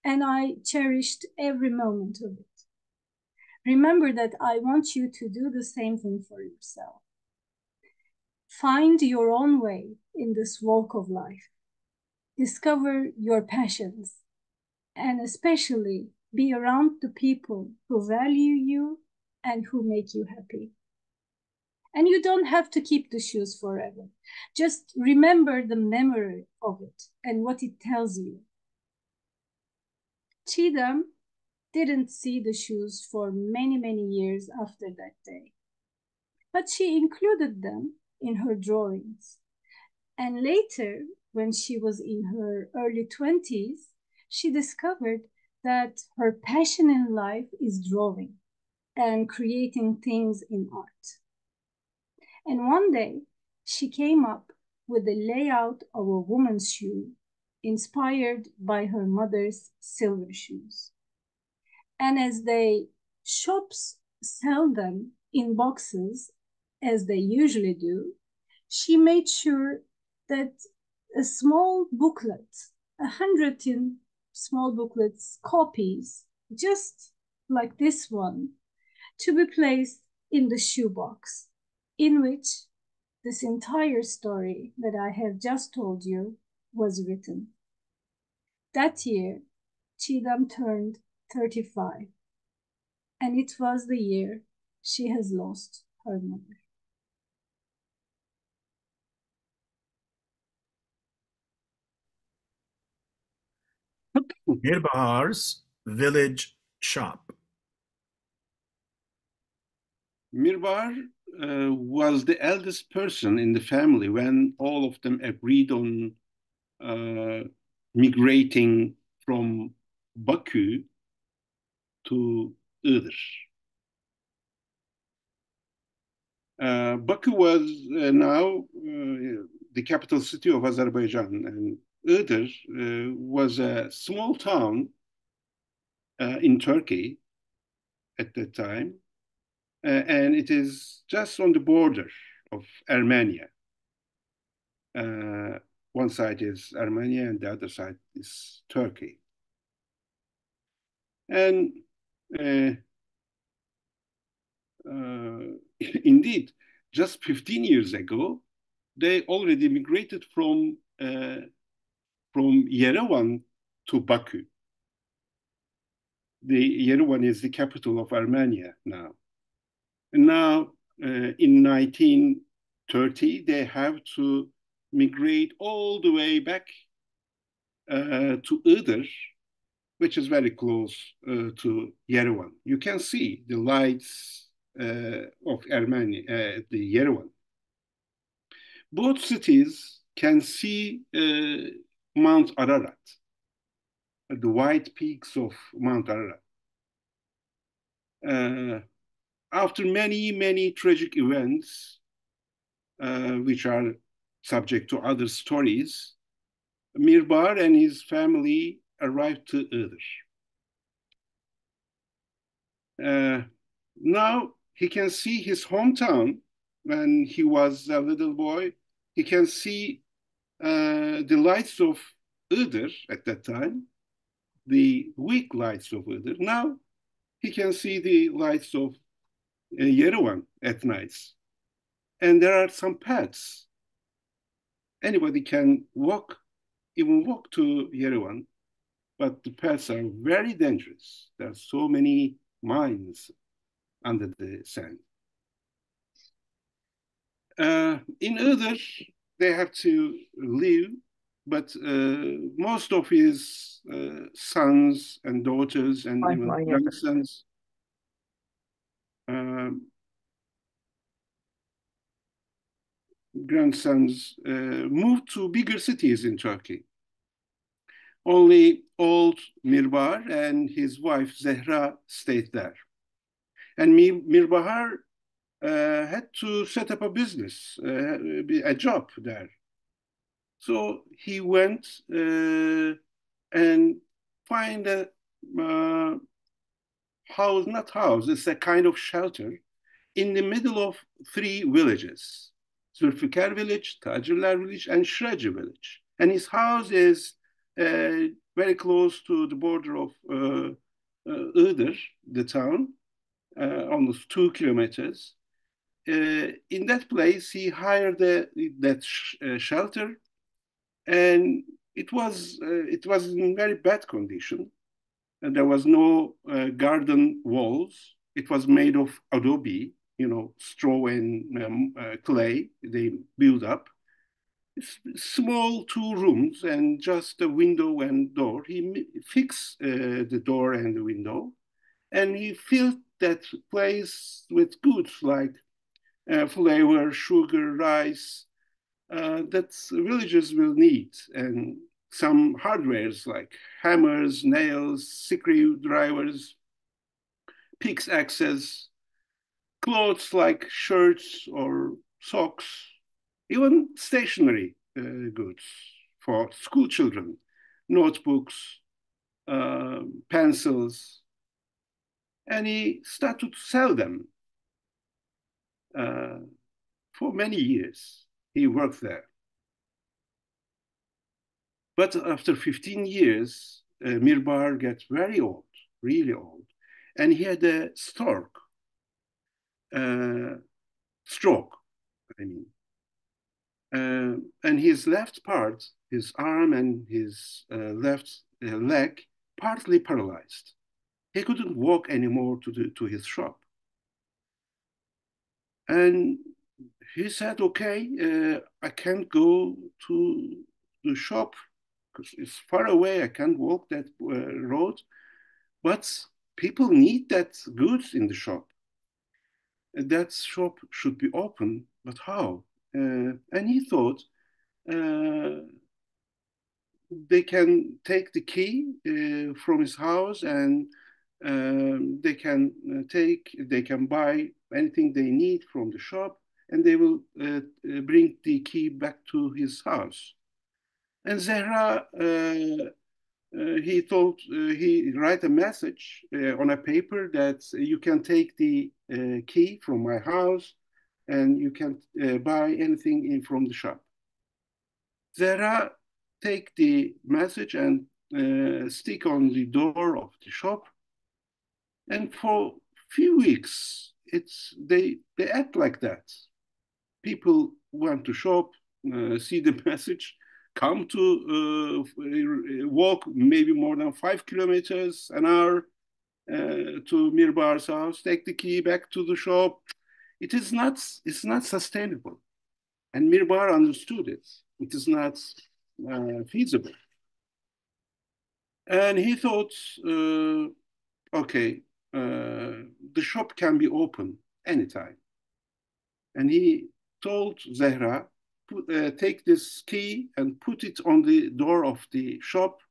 Speaker 8: and I cherished every moment of it. Remember that I want you to do the same thing for yourself. Find your own way in this walk of life. Discover your passions, and especially be around the people who value you and who make you happy. And you don't have to keep the shoes forever. Just remember the memory of it and what it tells you." Chidam didn't see the shoes for many, many years after that day, but she included them in her drawings. And later, when she was in her early 20s, she discovered that her passion in life is drawing and creating things in art. And one day, she came up with the layout of a woman's shoe inspired by her mother's silver shoes. And as shops sell them in boxes, as they usually do, she made sure that a small booklet, 100 small booklets, copies, just like this one, to be placed in the shoebox, in which this entire story that I have just told you was written. That year, Chidam turned 35. and it was the year she has lost her mother.
Speaker 2: Mirbahar's village shop.
Speaker 9: Mirbahar was the eldest person in the family when all of them agreed on migrating from Baku to Iğdır. Baku was now the capital city of Azerbaijan, and Iğdır was a small town in Turkey at that time, and it is just on the border of Armenia. One side is Armenia and the other side is Turkey. And indeed, just 15 years ago, they already migrated from Yerevan to Baku. Yerevan is the capital of Armenia now. And now, in 1930, they have to migrate all the way back to Iğdır, which is very close to Yerevan. You can see the lights of Armenia, the Yerevan. Both cities can see Mount Ararat, the white peaks of Mount Ararat. After many, many tragic events, which are subject to other stories, Mirbahar and his family arrived to Iğdır. Now he can see his hometown when he was a little boy. He can see the lights of Iğdır at that time, the weak lights of Iğdır. Now he can see the lights of Yerevan at nights. And there are some paths. Anybody can even walk to Yerevan, but the paths are very dangerous. There are so many mines under the sand. In Iğdır, they have to live, but most of his sons and daughters and even grandsons moved to bigger cities in Turkey. Only old Mirbahar and his wife Zehra stayed there. And Mirbahar had to set up a business, a job there. So he went and find a house, not house, it's a kind of shelter in the middle of three villages, Zülfikar village, Tacirler village, and Şıracı village. And his house is very close to the border of Iğdır, the town, almost 2 kilometers. In that place, he hired that shelter, and it was in very bad condition. And there was no garden walls. It was made of adobe, straw and clay they built up. Small 2 rooms and just a window and door. He fixed the door and the window, and he filled that place with goods like flour, sugar, rice, that villagers will need, and some hardwares like hammers, nails, screwdrivers, pickaxes, clothes like shirts or socks, even stationery goods for school children, notebooks, pencils, and he started to sell them. For many years, he worked there. But after 15 years, Mirbahar got very old, really old, and he had a stroke, I mean. And his left part, his arm and his left leg, partly paralyzed. he couldn't walk anymore to his shop. And he said, okay, I can't go to the shop because it's far away. I can't walk that road. But people need that goods in the shop. That shop should be open, but how? And he thought they can take the key from his house and they can buy anything they need from the shop, and they will bring the key back to his house. And Zehra, he thought he write a message on a paper that you can take the key from my house and you can buy anything from the shop. Zehra take the message and stick on the door of the shop, and for few weeks they act like that. People want to shop, see the message, come to walk maybe more than 5 kilometers an hour to Mirbar's house, take the key back to the shop. It's not sustainable, and Mirbar understood it. It is not feasible, and he thought, okay, the shop can be open anytime. And he told Zehra, take this key and put it on the door of the shop.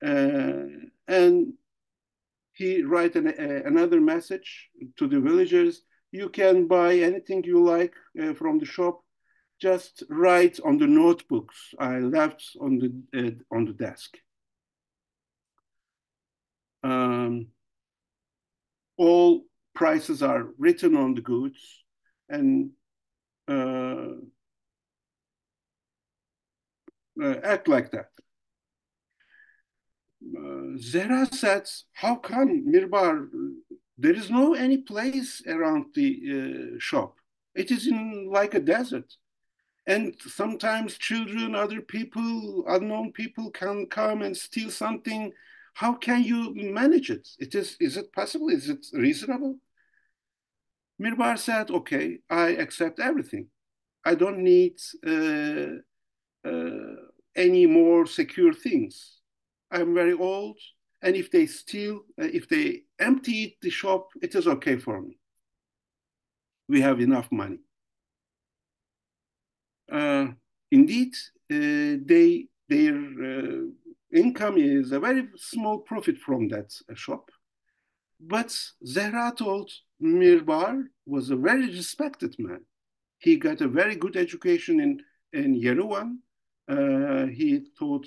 Speaker 9: And he write another message to the villagers. You can buy anything you like from the shop. Just write on the notebooks I left on the desk. All prices are written on the goods, and act like that. Zehra said, how come, Mirbar, there is no any place around the shop. It is in like a desert. And sometimes children, other people, unknown people can come and steal something. How can you manage it? Is it possible? Is it reasonable? Mirbar said, okay, I accept everything. I don't need any more secure things. I'm very old, and if they steal, if they empty the shop, it is okay for me. We have enough money. Indeed, their income is a very small profit from that shop. But Zehra told Mirbar was a very respected man. He got a very good education in Yerevan. He taught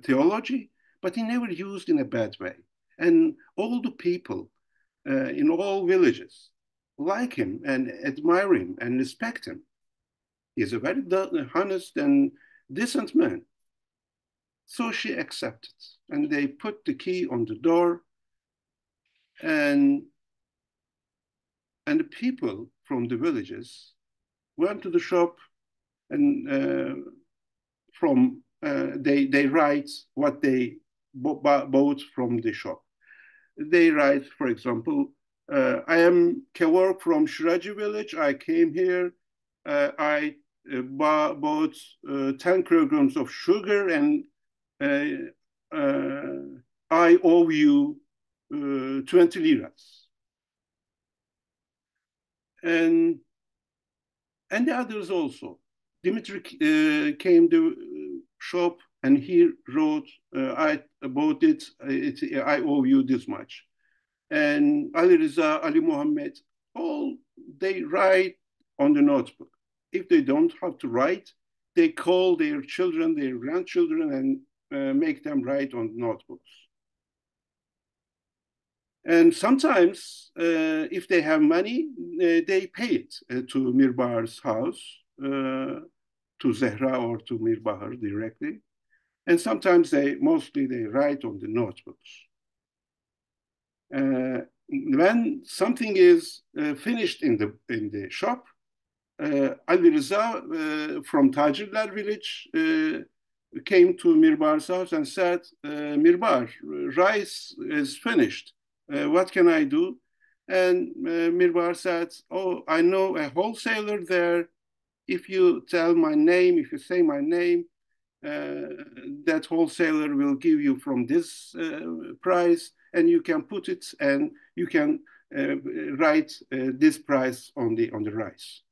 Speaker 9: theology, but he never used in a bad way. And all the people in all villages like him and admire him and respect him. He's a very honest and decent man. So she accepted, and they put the key on the door, and the people from the villages went to the shop, and they write what they bought from the shop. They write, for example, I am Kevork from Shiraji village. I came here. I bought 10 kilograms of sugar, and I owe you 20 liras. And the others also. Dimitri came to shop, and he wrote, I bought it, I owe you this much. And Ali Riza, Ali Mohammed, all they write on the notebook. If they don't have to write, they call their children, their grandchildren, and make them write on notebooks. And sometimes, if they have money, they pay it to Mirbar's house, to Zehra or to Mirbahar directly. And sometimes mostly they write on the notebooks. When something is finished in the shop, Ali Riza from Tajirler village came to Mirbar's house and said, Mirbar, rice is finished. What can I do? And Mirbar said, oh, I know a wholesaler there. If you tell my name, if you say my name, that wholesaler will give you from this price, and you can put it and you can write this price on the rice.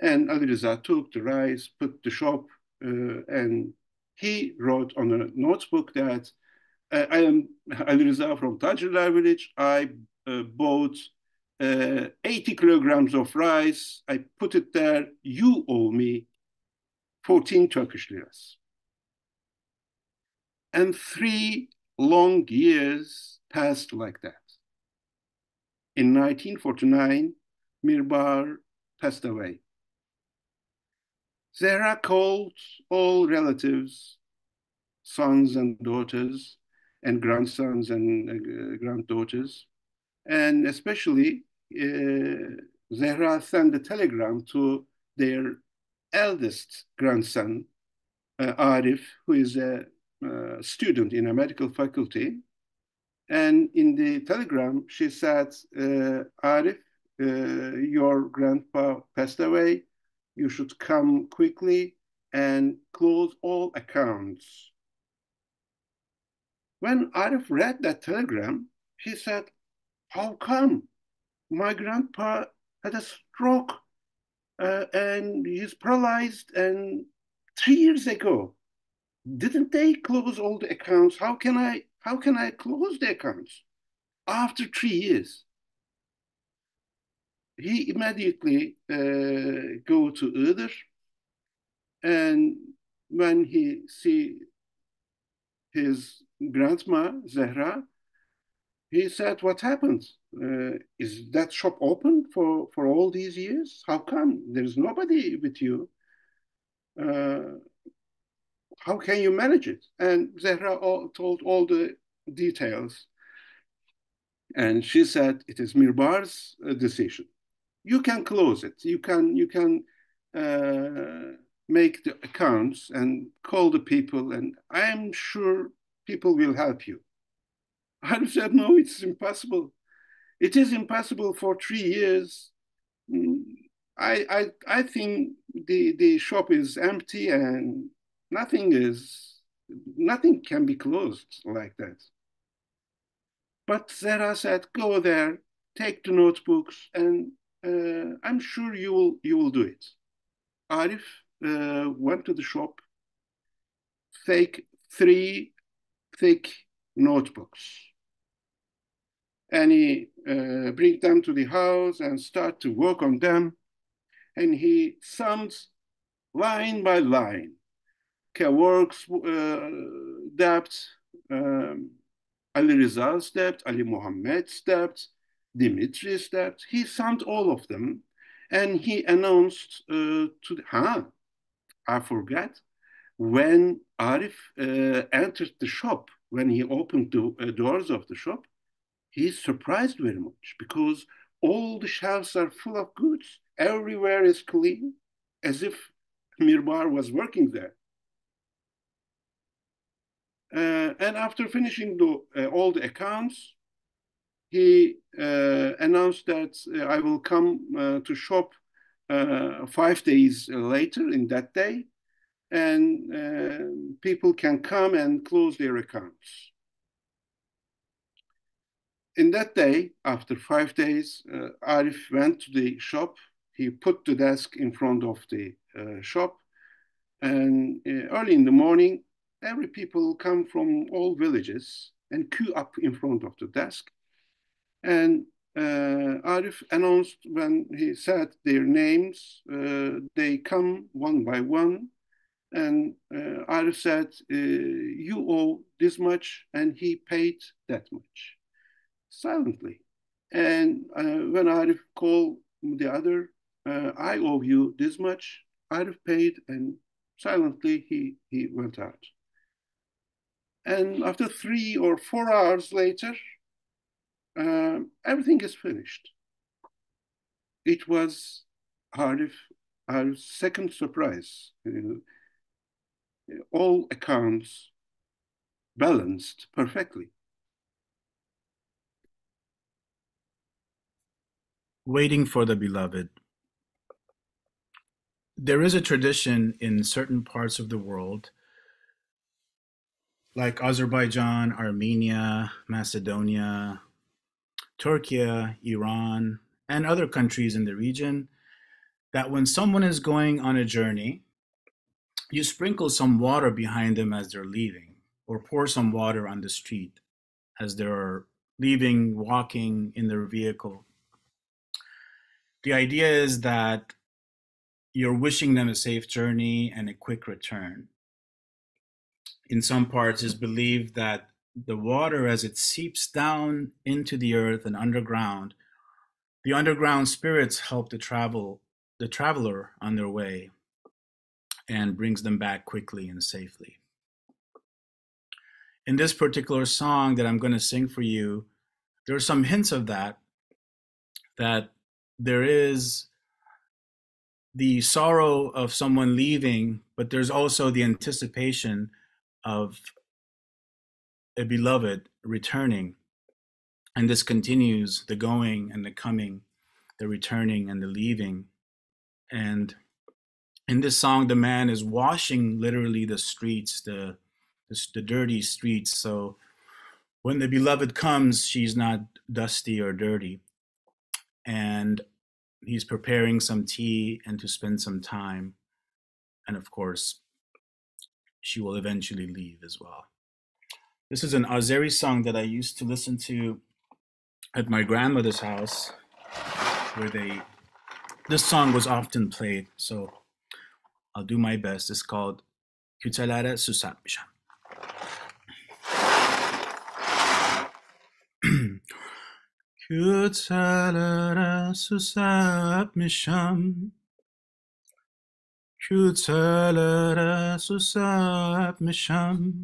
Speaker 9: And Ali Rıza took the rice, put the shop, and he wrote on a notebook that I am Ali Rıza from Tacirler village. I bought 80 kilograms of rice. I put it there. You owe me 14 Turkish liras. And 3 long years passed like that. In 1949, Mirbar passed away. Zehra called all relatives, sons and daughters, and grandsons and granddaughters, and especially Zehra sent a telegram to their eldest grandson, Arif, who is a student in a medical faculty. And in the telegram, she said, Arif, your grandpa passed away. You should come quickly and close all accounts. When Arif read that telegram, he said, how come? My grandpa had a stroke and he's paralyzed, and 3 years ago, didn't they close all the accounts? How can I close the accounts after 3 years? He immediately go to Iğdır, and when he see his grandma Zehra, he said, what happened? Is that shop open for all these years? How come there's nobody with you? How can you manage it? And Zehra told all the details. And she said, it is Mirbar's decision. You can close it. You can make the accounts and call the people, and I'm sure people will help you. I said, no, it's impossible. It is impossible for 3 years. I think the shop is empty and nothing can be closed like that. But Zehra said, go there, take the notebooks, and I'm sure you will do it. Arif went to the shop, take 3 thick notebooks, and he bring them to the house and start to work on them. And he summed line by line, Kevork's debt, Ali Rıza's debt, Ali Muhammed's debt, Dimitri's debt. He summed all of them, and he announced I forgot, when Arif entered the shop, when he opened the doors of the shop, he's surprised very much because all the shelves are full of goods. Everywhere is clean, as if Mirbar was working there. And after finishing all the accounts, he announced that I will come to shop 5 days later in that day, and people can come and close their accounts. In that day, after 5 days, Arif went to the shop. He put the desk in front of the shop, and early in the morning, every people come from all villages and queue up in front of the desk. And Arif announced, when he said their names, they come one by one. And Arif said, you owe this much, and he paid that much, silently. And when Arif called the other, I owe you this much, Arif paid, and silently he went out. And after 3 or 4 hours later, everything is finished. It was Arif's second surprise. all accounts balanced perfectly.
Speaker 2: Waiting for the beloved. There is a tradition in certain parts of the world, like Azerbaijan, Armenia, Macedonia, Turkey, Iran, and other countries in the region, that when someone is going on a journey, you sprinkle some water behind them as they're leaving, or pour some water on the street as they're leaving, walking in their vehicle. The idea is that you're wishing them a safe journey and a quick return. In some parts, it's believed that the water, as it seeps down into the earth and underground, the underground spirits help the traveler on their way and brings them back quickly and safely. In this particular song that I'm going to sing for you, there are some hints of that there is the sorrow of someone leaving, but there's also the anticipation of a beloved returning. And this continues, the going and the coming, the returning and the leaving. And in this song, the man is washing literally the streets, the dirty streets. So when the beloved comes, she's not dusty or dirty. And he's preparing some tea and to spend some time. And of course, she will eventually leave as well. This is an Azeri song that I used to listen to at my grandmother's house, where this song was often played. So I'll do my best. It's called Kültürlere susatmışam. Kültürlere susatmışam. Kültürlere susatmışam.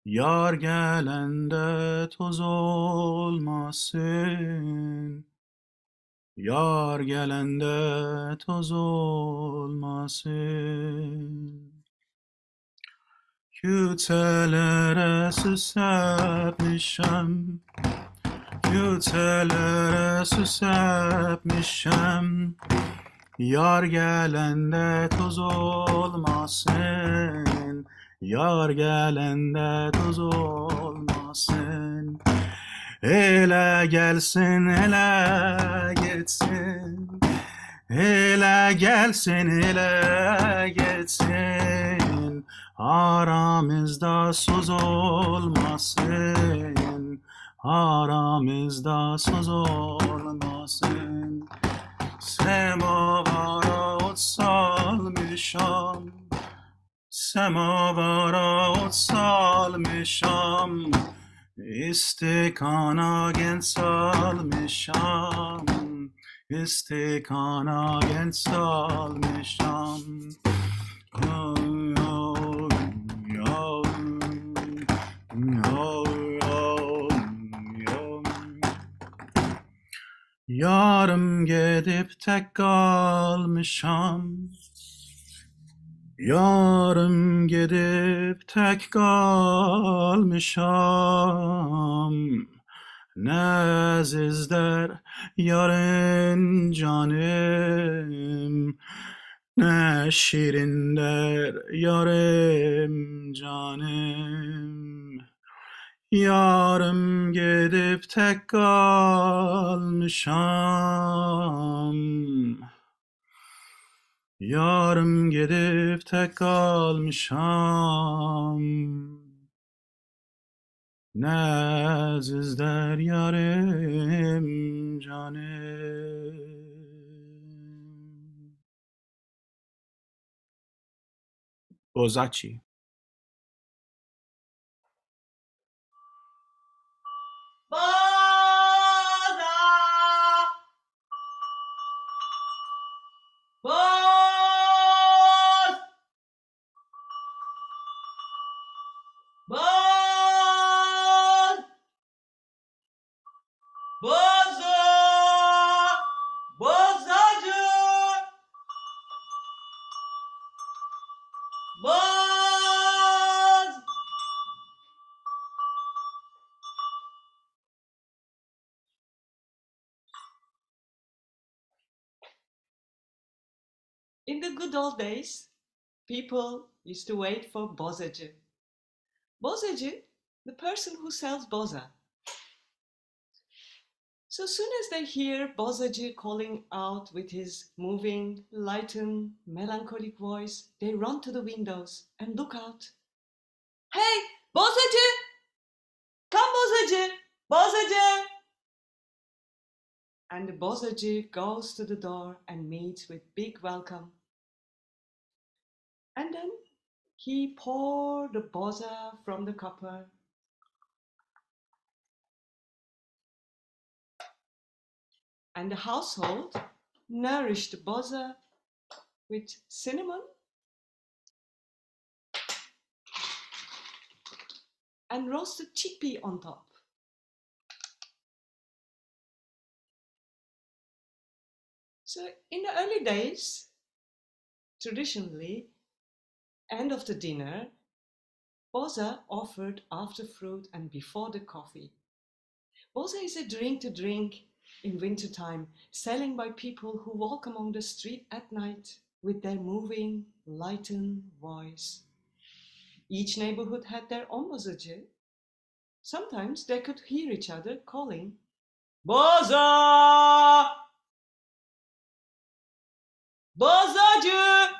Speaker 2: Yar gelende toz olmasın. Yar gelende toz olmasın. Kültürlere susatmışam. Kültürlere susatmışam. Yar gelende toz olmasın. Yar gelende toz olmasın. Ele gelsin, ele gitsin. Ele gelsin, ele gitsin. Aramızda söz olmasın. Aramızda söz olmasın. Semavara ot salmışam. Semavara ot salmışam. İstikana genç salmışam. İstikana genç salmışam. Yarım gidip tek kalmışam. Yarım gidip tek kalmışam. Ne azizler yarın canım. Ne şirinler yarım canım. Yarım gidip tek kalmışam. Yarım gidip tek kalmışam. Ne azizler yarım canım. Bozacci.
Speaker 3: Bozacı. In the good old days, people used to wait for bozacı. Bozacı, the person who sells boza. So soon as they hear bozacı calling out with his moving, lightened, melancholic voice, they run to the windows and look out. Hey, bozacı! Come bozacı! Bozacı! And the bozacı goes to the door and meets with big welcome. And then he poured the boza from the copper. And the household nourished the boza with cinnamon and roasted chickpea on top. So in the early days, traditionally, end of the dinner, boza offered after fruit and before the coffee. Boza is a drink to drink in wintertime, selling by people who walk along the street at night with their moving, lightened voice. Each neighborhood had their own bozacı. Sometimes they could hear each other calling, Boza! Bozacı!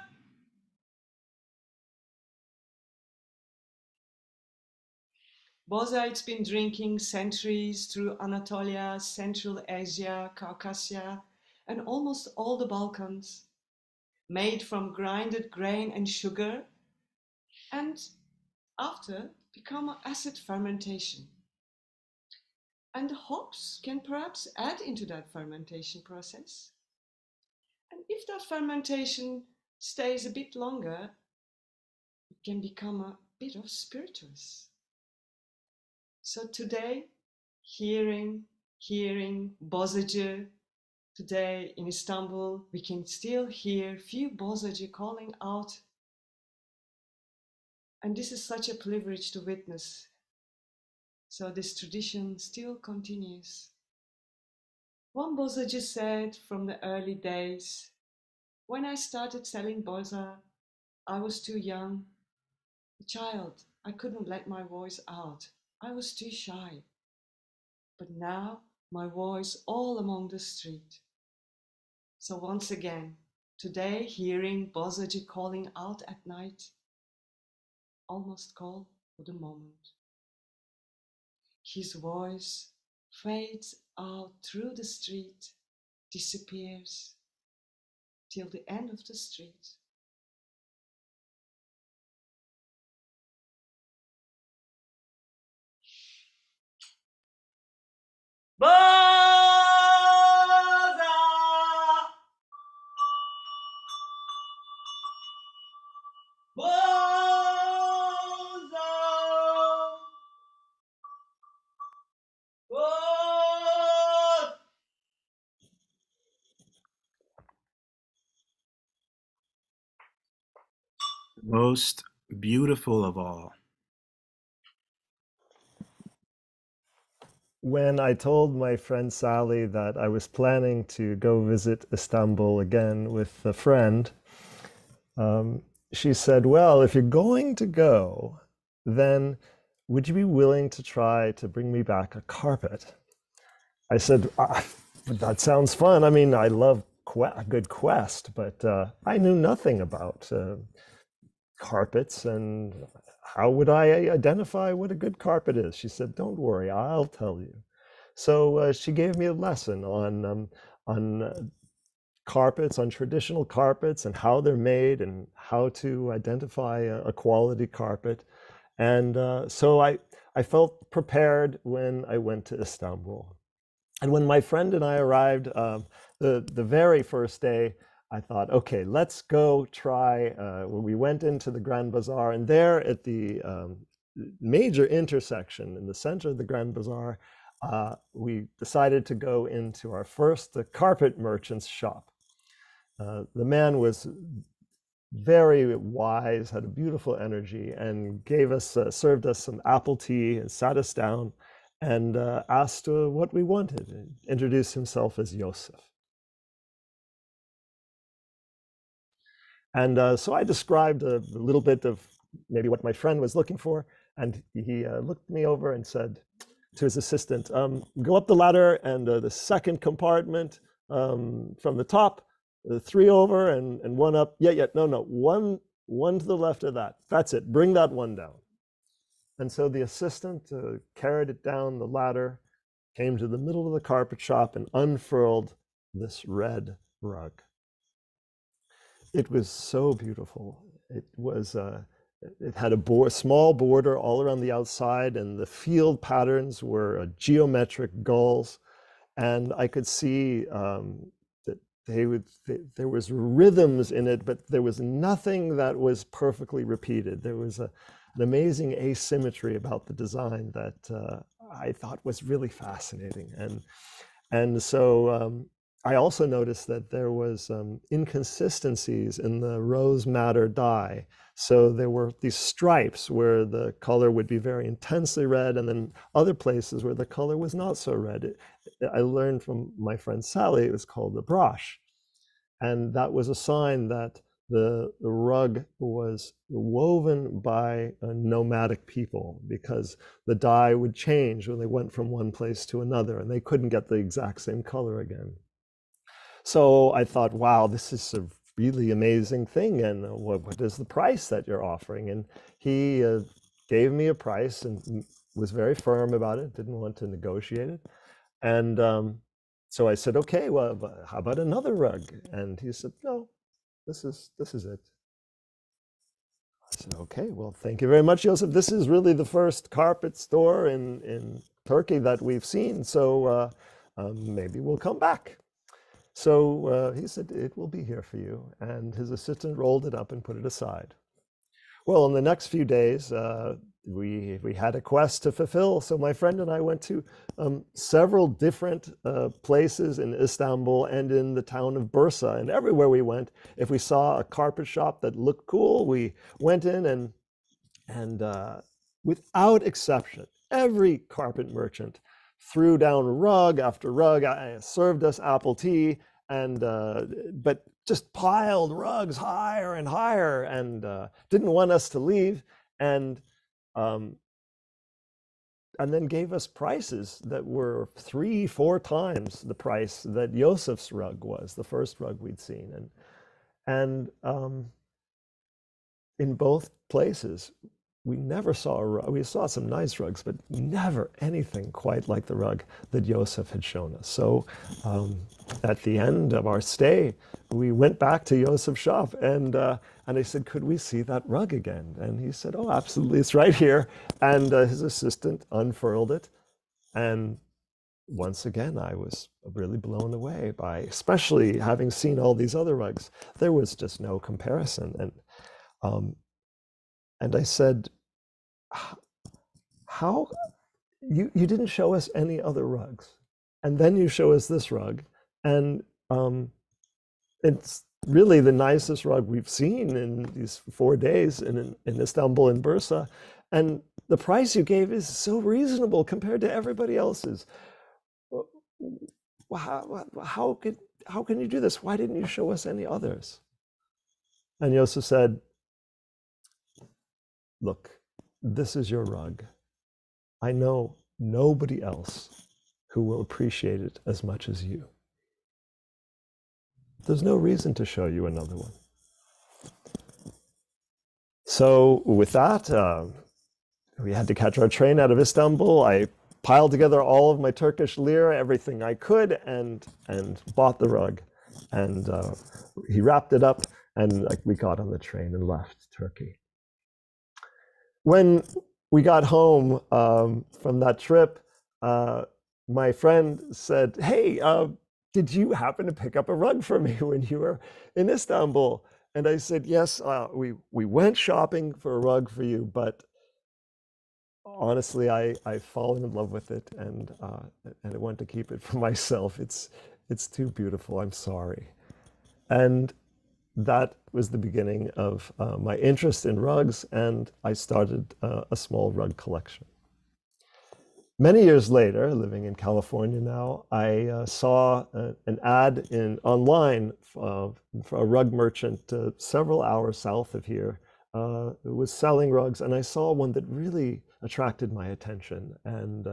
Speaker 3: Boza it's been drinking centuries through Anatolia, Central Asia, Caucasia, and almost all the Balkans, made from grinded grain and sugar, and after become acid fermentation. And the hops can perhaps add into that fermentation process. And if that fermentation stays a bit longer, it can become a bit of spirituous. So today, hearing bozacı. Today in Istanbul, we can still hear few bozacı calling out. And this is such a privilege to witness. So this tradition still continues. One bozacı said from the early days, when I started selling boza, I was too young. A child, I couldn't let my voice out. I was too shy. But now my voice all along the street. So once again, today hearing bozacı calling out at night, almost call for the moment. His voice fades out through the street, disappears till the end of the street. Boza! Boza! Boza!
Speaker 2: Most beautiful of all.
Speaker 7: When I told my friend Sally that I was planning to go visit Istanbul again with a friend, she said, well, if you're going to go, then would you be willing to try to bring me back a carpet? I said, that sounds fun. I mean, I love a good quest, but I knew nothing about carpets, and how would I identify what a good carpet is? She said, don't worry, I'll tell you. So she gave me a lesson on carpets, on traditional carpets and how they're made and how to identify a quality carpet. And so I felt prepared when I went to Istanbul. And when my friend and I arrived the very first day, I thought, okay, let's go try. When we went into the Grand Bazaar, and there at the major intersection in the center of the Grand Bazaar, we decided to go into our first carpet merchant's shop. The man was very wise, had a beautiful energy, and gave us, served us some apple tea and sat us down and asked what we wanted, and introduced himself as Yosef. And so I described a little bit of maybe what my friend was looking for. And he looked me over and said to his assistant, go up the ladder and the second compartment from the top, 3 over and 1 up. No, one to the left of that. That's it. Bring that one down. And so the assistant carried it down the ladder, came to the middle of the carpet shop and unfurled this red rug. It was so beautiful. It was, it had a small border all around the outside, and the field patterns were geometric gulls. And I could see that there was rhythms in it, but there was nothing that was perfectly repeated. There was an amazing asymmetry about the design that I thought was really fascinating. And so I also noticed that there was inconsistencies in the rose madder dye. So there were these stripes where the color would be very intensely red, and then other places where the color was not so red. I learned from my friend Sally, it was called the brush. And that was a sign that the rug was woven by nomadic people, because the dye would change when they went from one place to another, and they couldn't get the exact same color again. So I thought, wow, this is a really amazing thing. And what is the price that you're offering? And he gave me a price and was very firm about it, didn't want to negotiate it. And so I said, okay, well, how about another rug? And he said, no, this is it. I said, okay, well, thank you very much, Joseph. This is really the first carpet store in Turkey that we've seen. So maybe we'll come back. So he said, it will be here for you. And his assistant rolled it up and put it aside. Well, in the next few days, we had a quest to fulfill. So my friend and I went to several different places in Istanbul and in the town of Bursa. And everywhere we went, if we saw a carpet shop that looked cool, we went in and without exception, every carpet merchant threw down rug after rug, served us apple tea, and but just piled rugs higher and higher, and didn't want us to leave, and then gave us prices that were 3-4 times the price that Joseph's rug was, the first rug we'd seen, and in both places, we never saw a rug. We saw some nice rugs, but never anything quite like the rug that Joseph had shown us. So at the end of our stay, we went back to Joseph's shop, and I said, could we see that rug again? And he said, oh, absolutely, it's right here. And his assistant unfurled it. And once again, I was really blown away by, especially having seen all these other rugs. There was just no comparison. And I said, how you didn't show us any other rugs, and then you show us this rug, and it's really the nicest rug we've seen in these 4 days in Istanbul and Bursa, and the price you gave is so reasonable compared to everybody else's. How can you do this? Why didn't you show us any others? And Joseph said, look, this is your rug. I know nobody else who will appreciate it as much as you. There's no reason to show you another one. So with that, we had to catch our train out of Istanbul. I piled together all of my Turkish lira, everything I could, and bought the rug. And he wrapped it up, and we got on the train and left Turkey. When we got home from that trip, my friend said, hey, did you happen to pick up a rug for me when you were in Istanbul? And I said, yes, we went shopping for a rug for you, but honestly, I've fallen in love with it, and I want to keep it for myself. It's too beautiful, I'm sorry. And that was the beginning of my interest in rugs, and I started a small rug collection. Many years later, living in California now, I saw an ad online for a rug merchant several hours south of here. It was selling rugs, and I saw one that really attracted my attention, and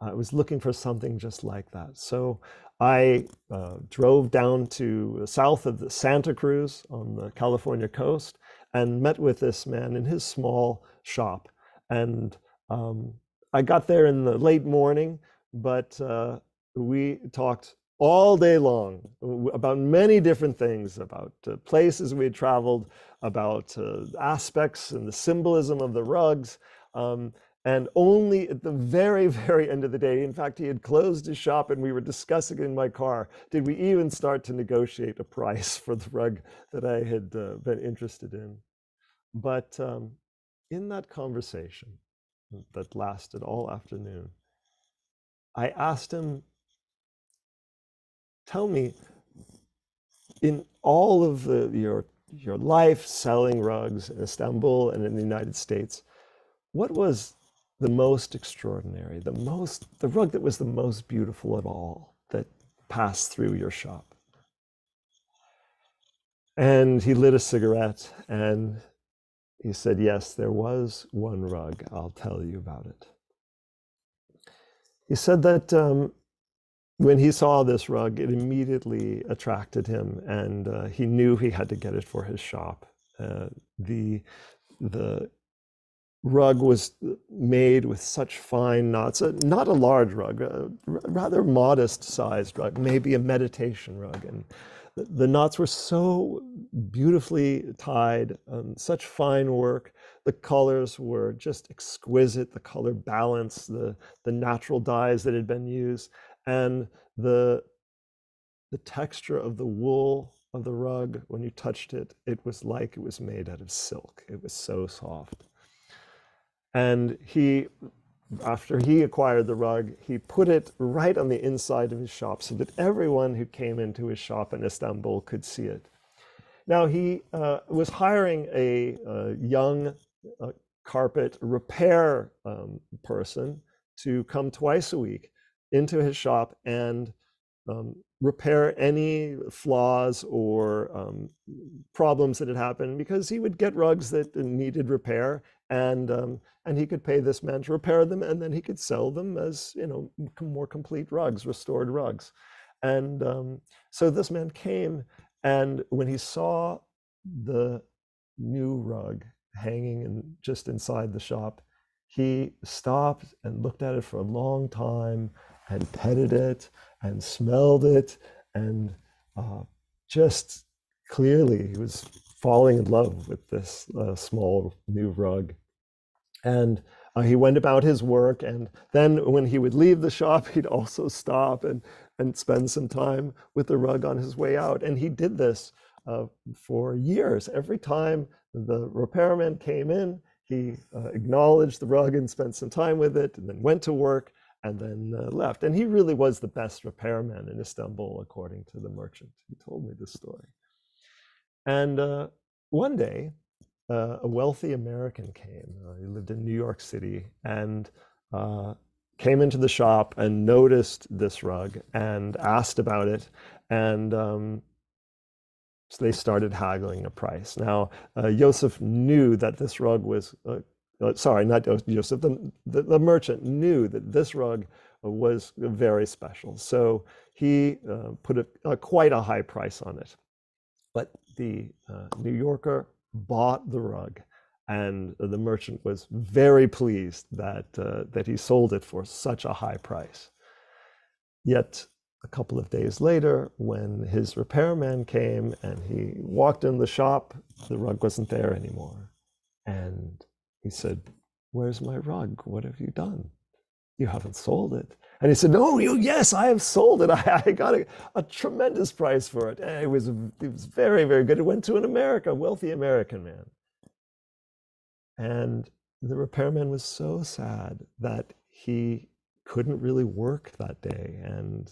Speaker 7: I was looking for something just like that. So I drove down to south of the Santa Cruz on the California coast and met with this man in his small shop. And I got there in the late morning, but we talked all day long about many different things, about places we had traveled, about aspects and the symbolism of the rugs. And only at the very, very end of the day, in fact, he had closed his shop and we were discussing it in my car, did we even start to negotiate a price for the rug that I had been interested in. But in that conversation that lasted all afternoon, I asked him, tell me, in all of your life selling rugs in Istanbul and in the United States, what was the most extraordinary, the rug that was the most beautiful of all that passed through your shop? And he lit a cigarette and he said, yes, there was one rug. I'll tell you about it. He said that when he saw this rug, it immediately attracted him, and he knew he had to get it for his shop. The rug was made with such fine knots, not a large rug, a rather modest-sized rug, maybe a meditation rug. And the knots were so beautifully tied, such fine work. The colors were just exquisite, the color balance, the natural dyes that had been used, and the texture of the wool of the rug, when you touched it, it was like it was made out of silk. It was so soft. And after he acquired the rug, he put it right on the inside of his shop so that everyone who came into his shop in Istanbul could see it. Now, he was hiring a young carpet repair person to come twice a week into his shop and repair any flaws or problems that had happened, because he would get rugs that needed repair, and he could pay this man to repair them, and then he could sell them as, you know, more complete rugs, restored rugs. And so this man came, and when he saw the new rug hanging just inside the shop, he stopped and looked at it for a long time and petted it and smelled it, and just clearly he was falling in love with this small new rug. And he went about his work, and then when he would leave the shop, he'd also stop and spend some time with the rug on his way out. And he did this for years. Every time the repairman came in, he acknowledged the rug and spent some time with it, and then went to work, and then left. And he really was the best repairman in Istanbul, according to the merchant. He told me this story. And one day, a wealthy American came. He lived in New York City, and came into the shop and noticed this rug and asked about it. And so they started haggling a price. Now, Joseph knew that this rug was, sorry, not Joseph, the merchant knew that this rug was very special. So he put quite a high price on it. But the New Yorker bought the rug, and the merchant was very pleased that he sold it for such a high price. Yet a couple of days later, when his repairman came and he walked in the shop, the rug wasn't there anymore. And he said, "Where's my rug? What have you done? You haven't sold it." And he said, "No, yes, I have sold it. I got a tremendous price for it. And it was very, very good. It went to a wealthy American man." And the repairman was so sad that he couldn't really work that day. And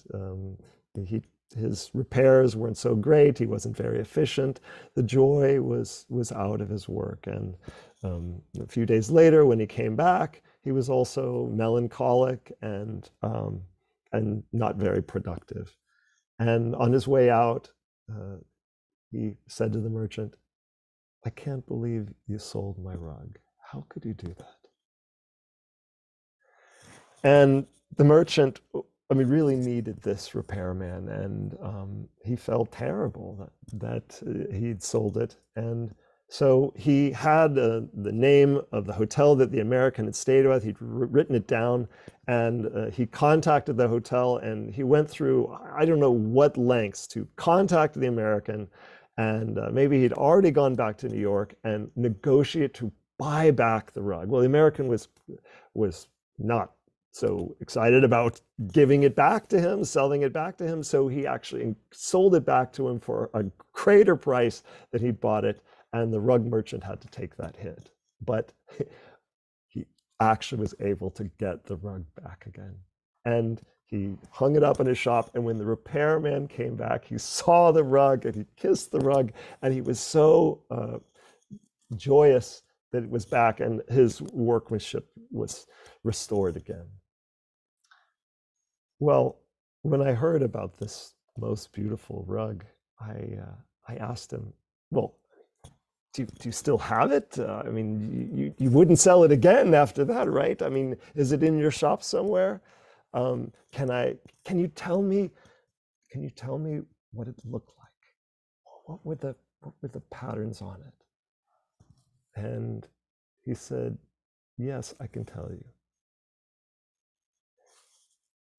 Speaker 7: he his repairs weren't so great. He wasn't very efficient. The joy was out of his work. And a few days later, when he came back, he was also melancholic and not very productive. And on his way out, he said to the merchant, "I can't believe you sold my rug. How could you do that?" And the merchant, I mean, really needed this repairman, and he felt terrible that he'd sold it. And so he had the name of the hotel that the American had stayed with. He'd written it down, and he contacted the hotel, and he went through, I don't know what lengths to contact the American, and maybe he'd already gone back to New York and negotiate to buy back the rug. Well, the American was not so excited about giving it back to him, selling it back to him. So he actually sold it back to him for a greater price than he bought it. And the rug merchant had to take that hit. But he actually was able to get the rug back again. And he hung it up in his shop. And when the repairman came back, he saw the rug and he kissed the rug. And he was so joyous that it was back, and his workmanship was restored again. Well, when I heard about this most beautiful rug, I asked him, "Well, do you still have it? I mean, you wouldn't sell it again after that, right? I mean, is it in your shop somewhere? Can you tell me what it looked like? What were the patterns on it?" And he said, "Yes, I can tell you."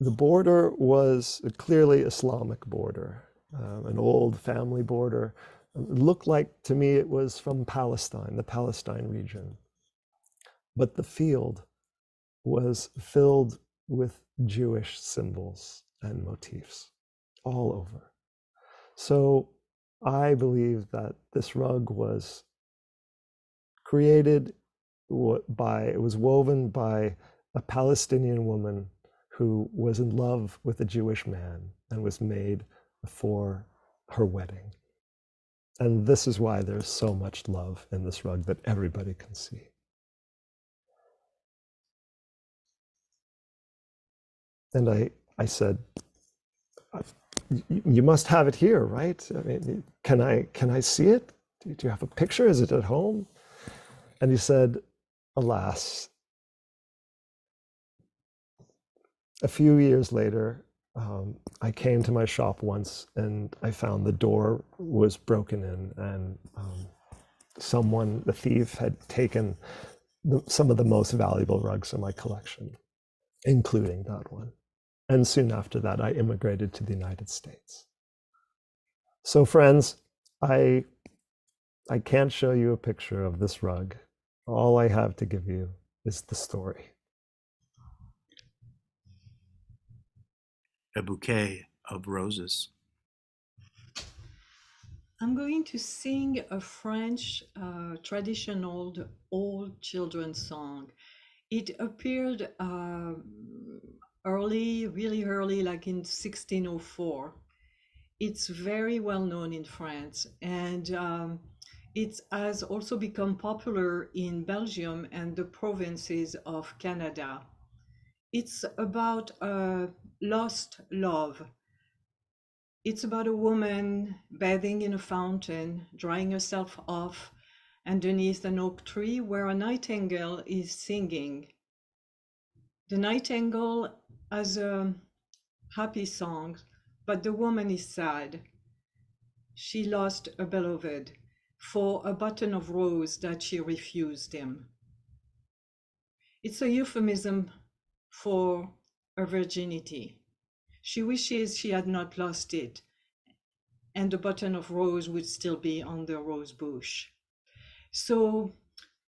Speaker 7: The border was clearly Islamic border, an old family border. It looked like to me it was from Palestine, the Palestine region. But the field was filled with Jewish symbols and motifs all over. So I believe that this rug was created it was woven by a Palestinian woman who was in love with a Jewish man and was made for her wedding. And this is why there's so much love in this rug that everybody can see. And I said, "You must have it here, right? I mean, can I see it? Do you have a picture? Is it at home?" And he said, "Alas." A few years later, I came to my shop once and I found the door was broken in, and the thief had taken some of the most valuable rugs in my collection, including that one. And soon after that, I immigrated to the United States. So friends, I can't show you a picture of this rug. All I have to give you is the story.
Speaker 2: A bouquet of roses.
Speaker 3: I'm going to sing a French traditional old children's song. It appeared really early, like in 1604. It's very well known in France, and it has also become popular in Belgium and the provinces of Canada. It's about a lost love. It's about a woman bathing in a fountain, drying herself off underneath an oak tree where a nightingale is singing. The nightingale has a happy song, but the woman is sad. She lost a beloved for a button of rose that she refused him. It's a euphemism for her virginity. She wishes she had not lost it, and the button of rose would still be on the rose bush. So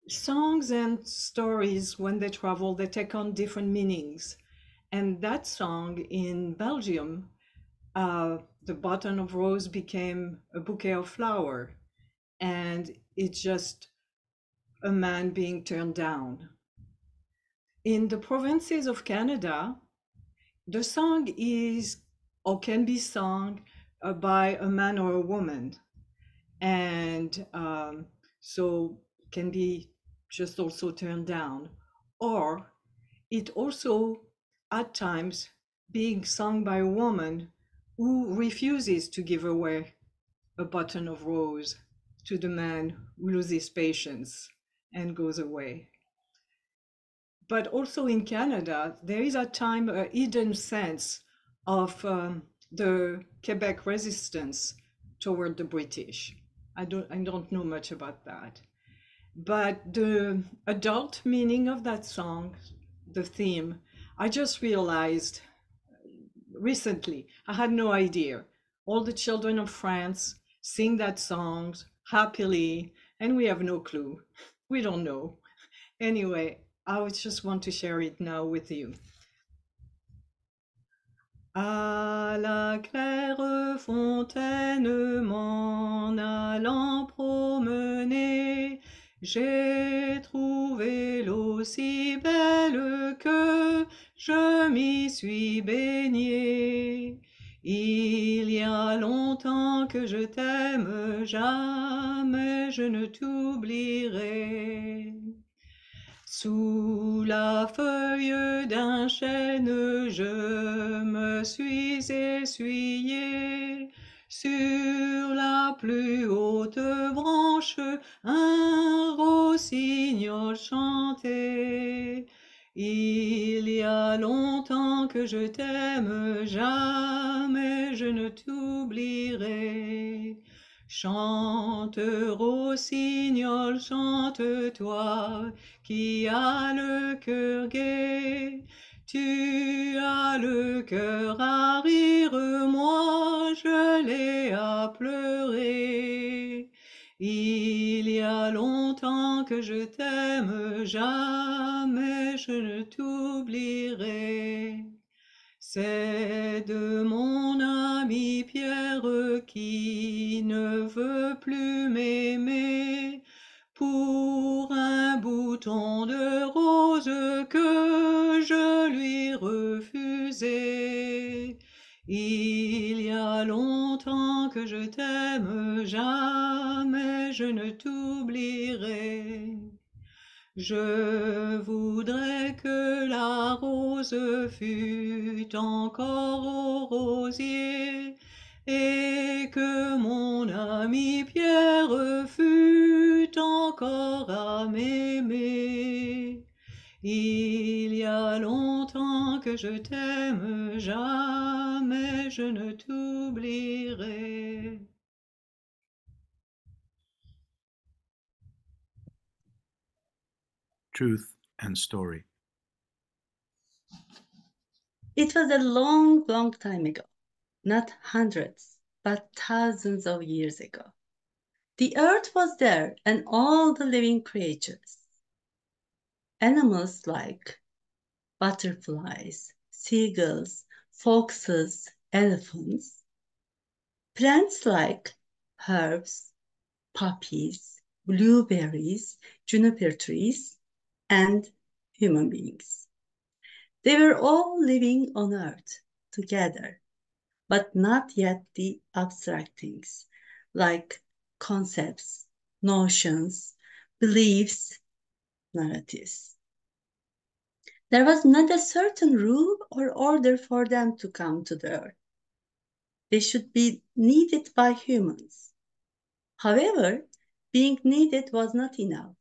Speaker 3: songs and stories, when they travel, they take on different meanings. And that song in Belgium, the button of rose became a bouquet of flower, and it's just a man being turned down. In the provinces of Canada, the song is or can be sung by a man or a woman. And so can be just also turned down. Or it also at times being sung by a woman who refuses to give away a button of rose to the man who loses patience and goes away. But also in Canada, there is at times a hidden sense of the Quebec resistance toward the British. I don't know much about that. But the adult meaning of that song, the theme, I just realized recently. I had no idea. All the children of France sing that song happily, and we have no clue. We don't know. Anyway, I would just want to share it now with you. À la claire fontaine m'en allant promener, j'ai trouvé l'eau si belle que je m'y suis baignée. Il y a longtemps que je t'aime, jamais je ne t'oublierai. Sous la feuille d'un chêne, je me suis essuyé. Sur la plus haute branche, un rossignol chantait. Il y a longtemps que je t'aime, jamais je ne t'oublierai. Chante, rossignol, chante-toi, qui a le cœur gai. Tu as le cœur à rire, moi je l'ai à pleurer. Il y a longtemps que je t'aime, jamais je ne t'oublierai. C'est de mon ami Pierre qui ne veut plus m'aimer pour un bouton de rose que je lui refusais. Il y a longtemps que je t'aime, jamais je ne t'oublierai. Je voudrais que la rose fût encore au rosier et que mon ami Pierre fût encore à m'aimer. Il y a longtemps que je t'aime, jamais je ne t'oublierai.
Speaker 2: Truth and story.
Speaker 10: It was a long, long time ago, not hundreds, but thousands of years ago. The earth was there and all the living creatures. Animals like butterflies, seagulls, foxes, elephants. Plants like herbs, poppies, blueberries, juniper trees, and human beings. They were all living on earth together, but not yet the abstract things like concepts, notions, beliefs, narratives. There was not a certain rule or order for them to come to the earth. They should be needed by humans. However, being needed was not enough.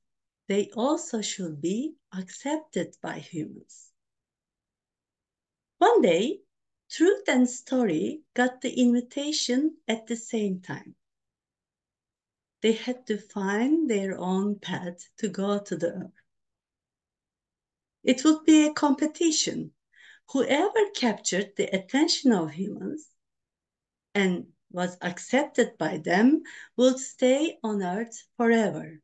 Speaker 10: They also should be accepted by humans. One day, truth and story got the invitation at the same time. They had to find their own path to go to the earth. It would be a competition. Whoever captured the attention of humans and was accepted by them would stay on earth forever.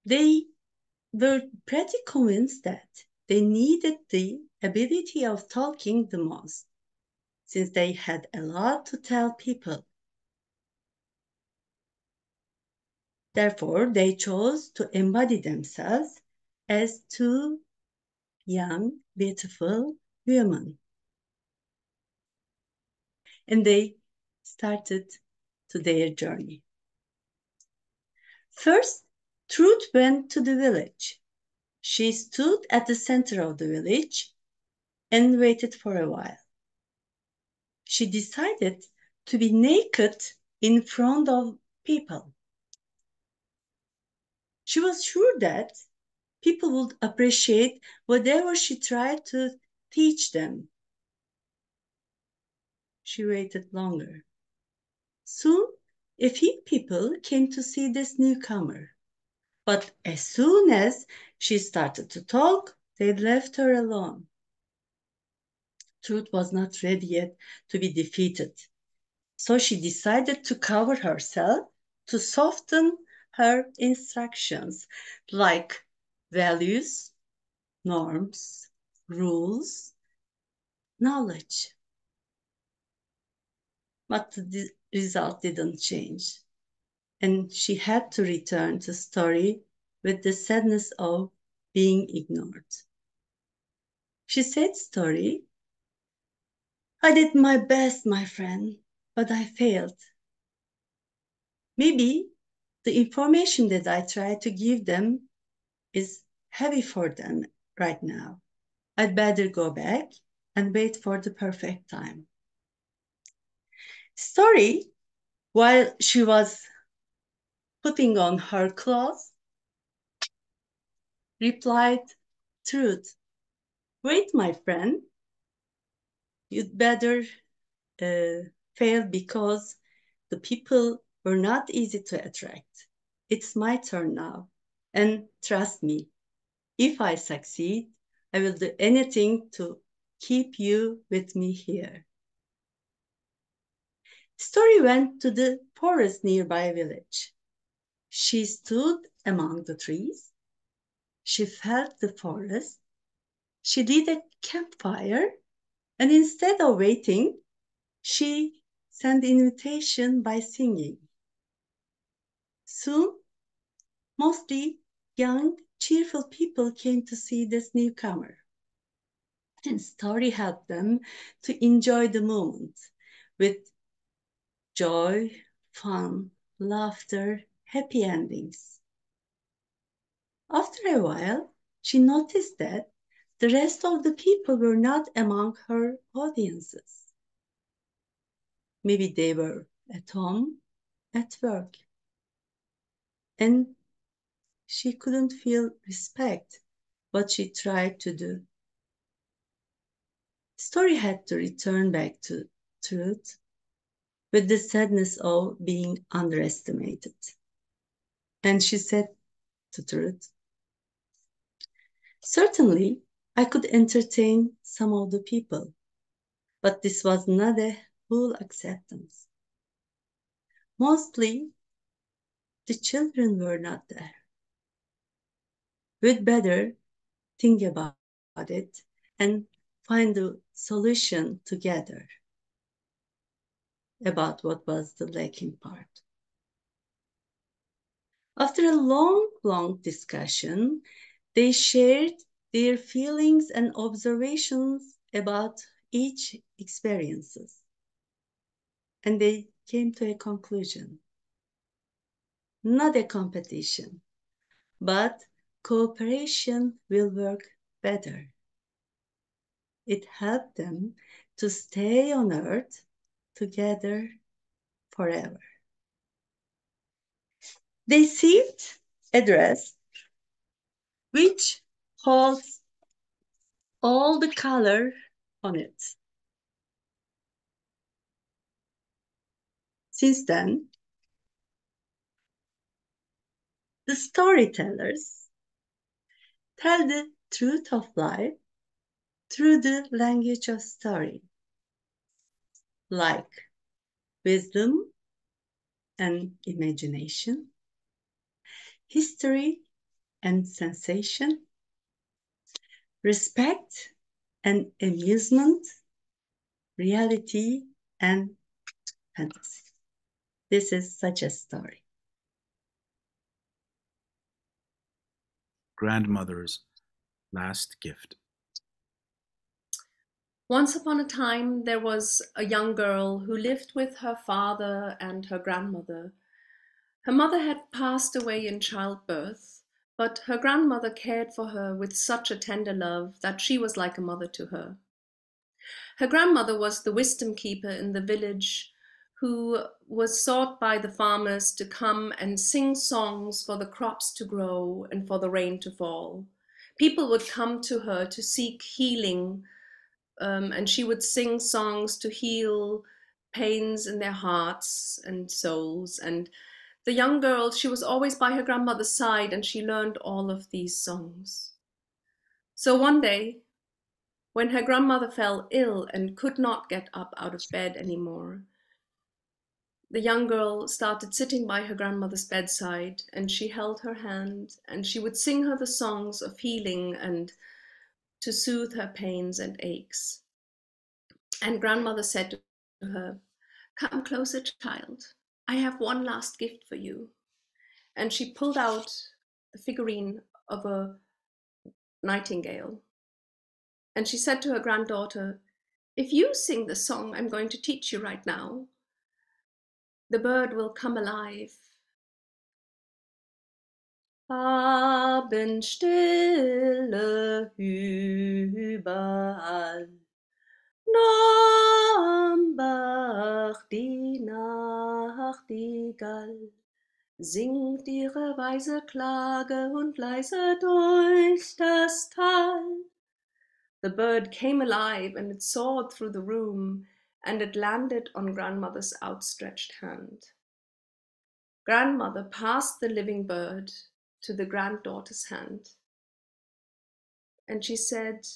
Speaker 10: They were pretty convinced that they needed the ability of talking the most, since they had a lot to tell people. Therefore, they chose to embody themselves as two young, beautiful, women. And they started to their journey. First, Truth went to the village. She stood at the center of the village and waited for a while. She decided to be naked in front of people. She was sure that people would appreciate whatever she tried to teach them. She waited longer. Soon, a few people came to see this newcomer. But as soon as she started to talk, they left her alone. Truth was not ready yet to be defeated. So she decided to cover herself to soften her instructions, like values, norms, rules, knowledge. But the result didn't change. And she had to return to story with the sadness of being ignored. She said, Story, I did my best, my friend, but I failed. Maybe the information that I tried to give them is heavy for them right now. I'd better go back and wait for the perfect time. Story, while she was putting on her clothes, replied, Truth, wait, my friend, you'd better fail because the people were not easy to attract. It's my turn now. And trust me, if I succeed, I will do anything to keep you with me here. Story went to the forest nearby village. She stood among the trees. She felt the forest. She lit a campfire, and instead of waiting, she sent invitation by singing. Soon, mostly young, cheerful people came to see this newcomer. And Story helped them to enjoy the moment with joy, fun, laughter, happy endings. After a while, she noticed that the rest of the people were not among her audiences. Maybe they were at home, at work. And she couldn't feel respect what she tried to do. Story had to return back to Truth with the sadness of being underestimated. And she said to Truth, Certainly, I could entertain some of the people, but this was not a full acceptance. Mostly, the children were not there. We'd better think about it and find a solution together about what was the lacking part. After a long discussion, they shared their feelings and observations about each experiences. And they came to a conclusion. Not a competition, but cooperation will work better. It helped them to stay on Earth together forever. They received a dress which holds all the color on it. Since then, the storytellers tell the truth of life through the language of story, like wisdom and imagination, history and sensation, respect and amusement, reality and fantasy. This is such a story.
Speaker 2: Grandmother's last gift.
Speaker 11: Once upon a time, there was a young girl who lived with her father and her grandmother. Her mother had passed away in childbirth, but her grandmother cared for her with such a tender love that she was like a mother to her. Her grandmother was the wisdom keeper in the village, who was sought by the farmers to come and sing songs for the crops to grow and for the rain to fall. People would come to her to seek healing, and she would sing songs to heal pains in their hearts and souls. And the young girl, she was always by her grandmother's side, and she learned all of these songs. So one day, when her grandmother fell ill and could not get up out of bed anymore, the young girl started sitting by her grandmother's bedside, and she held her hand, and she would sing her the songs of healing and to soothe her pains and aches. And grandmother said to her, "Come closer, child. I have one last gift for you." And she pulled out the figurine of a nightingale. And she said to her granddaughter, "If you sing the song I'm going to teach you right now, the bird will come alive." Abendstille überall, am Bach die Nachtigall singt ihre weise Klage und leise durch das Tal. The bird came alive and it soared through the room and it landed on grandmother's outstretched hand. Grandmother passed the living bird to the granddaughter's hand, and she said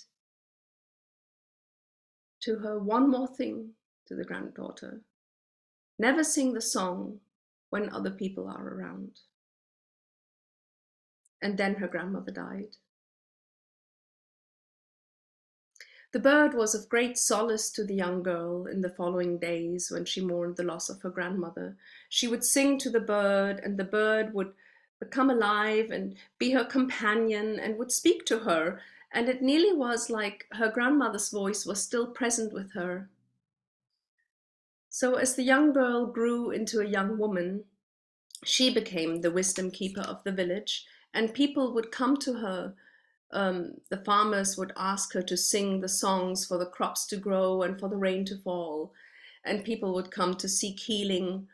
Speaker 11: to her one more thing, to the granddaughter: never sing the song when other people are around. And then her grandmother died. The bird was of great solace to the young girl in the following days when she mourned the loss of her grandmother. She would sing to the bird, and the bird would become alive and be her companion and would speak to her, and it nearly was like her grandmother's voice was still present with her. So as the young girl grew into a young woman, she became the wisdom keeper of the village, and people would come to her. The farmers would ask her to sing the songs for the crops to grow and for the rain to fall, and people would come to seek healing,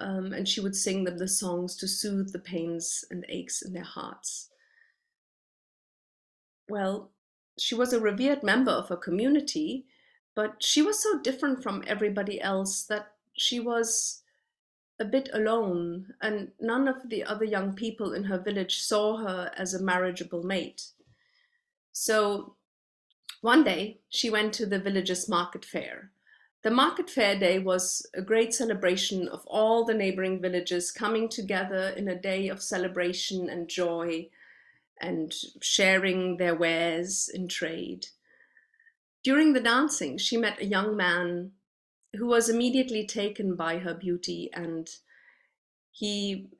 Speaker 11: and she would sing them the songs to soothe the pains and aches in their hearts. Well, she was a revered member of her community, but she was so different from everybody else that she was a bit alone, and none of the other young people in her village saw her as a marriageable mate. So one day she went to the village's market fair. The market fair day was a great celebration of all the neighboring villages coming together in a day of celebration and joy and sharing their wares in trade. During the dancing, she met a young man who was immediately taken by her beauty, and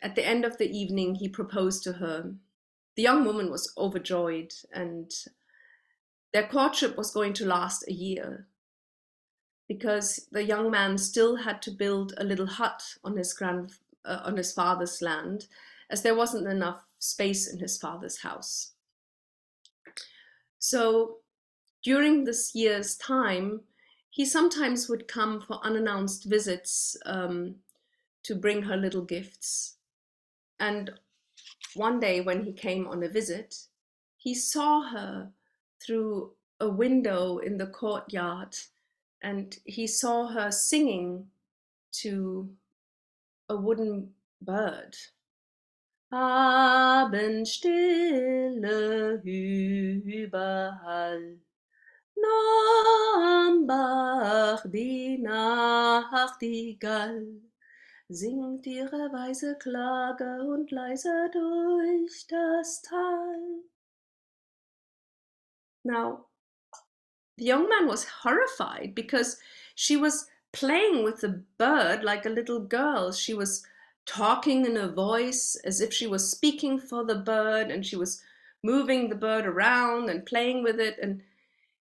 Speaker 11: at the end of the evening, he proposed to her. The young woman was overjoyed, and their courtship was going to last a year because the young man still had to build a little hut on his father's land, as there wasn't enough space in his father's house. So during this year's time, he sometimes would come for unannounced visits to bring her little gifts. And one day when he came on a visit, he saw her through a window in the courtyard, and he saw her singing to a wooden bird. Abendstille überall, am Bach die Nachtigall singt ihre weise Klage und leise durch das Tal. Now, the young man was horrified because she was playing with the bird like a little girl. She was talking in a voice as if she was speaking for the bird, and she was moving the bird around and playing with it. And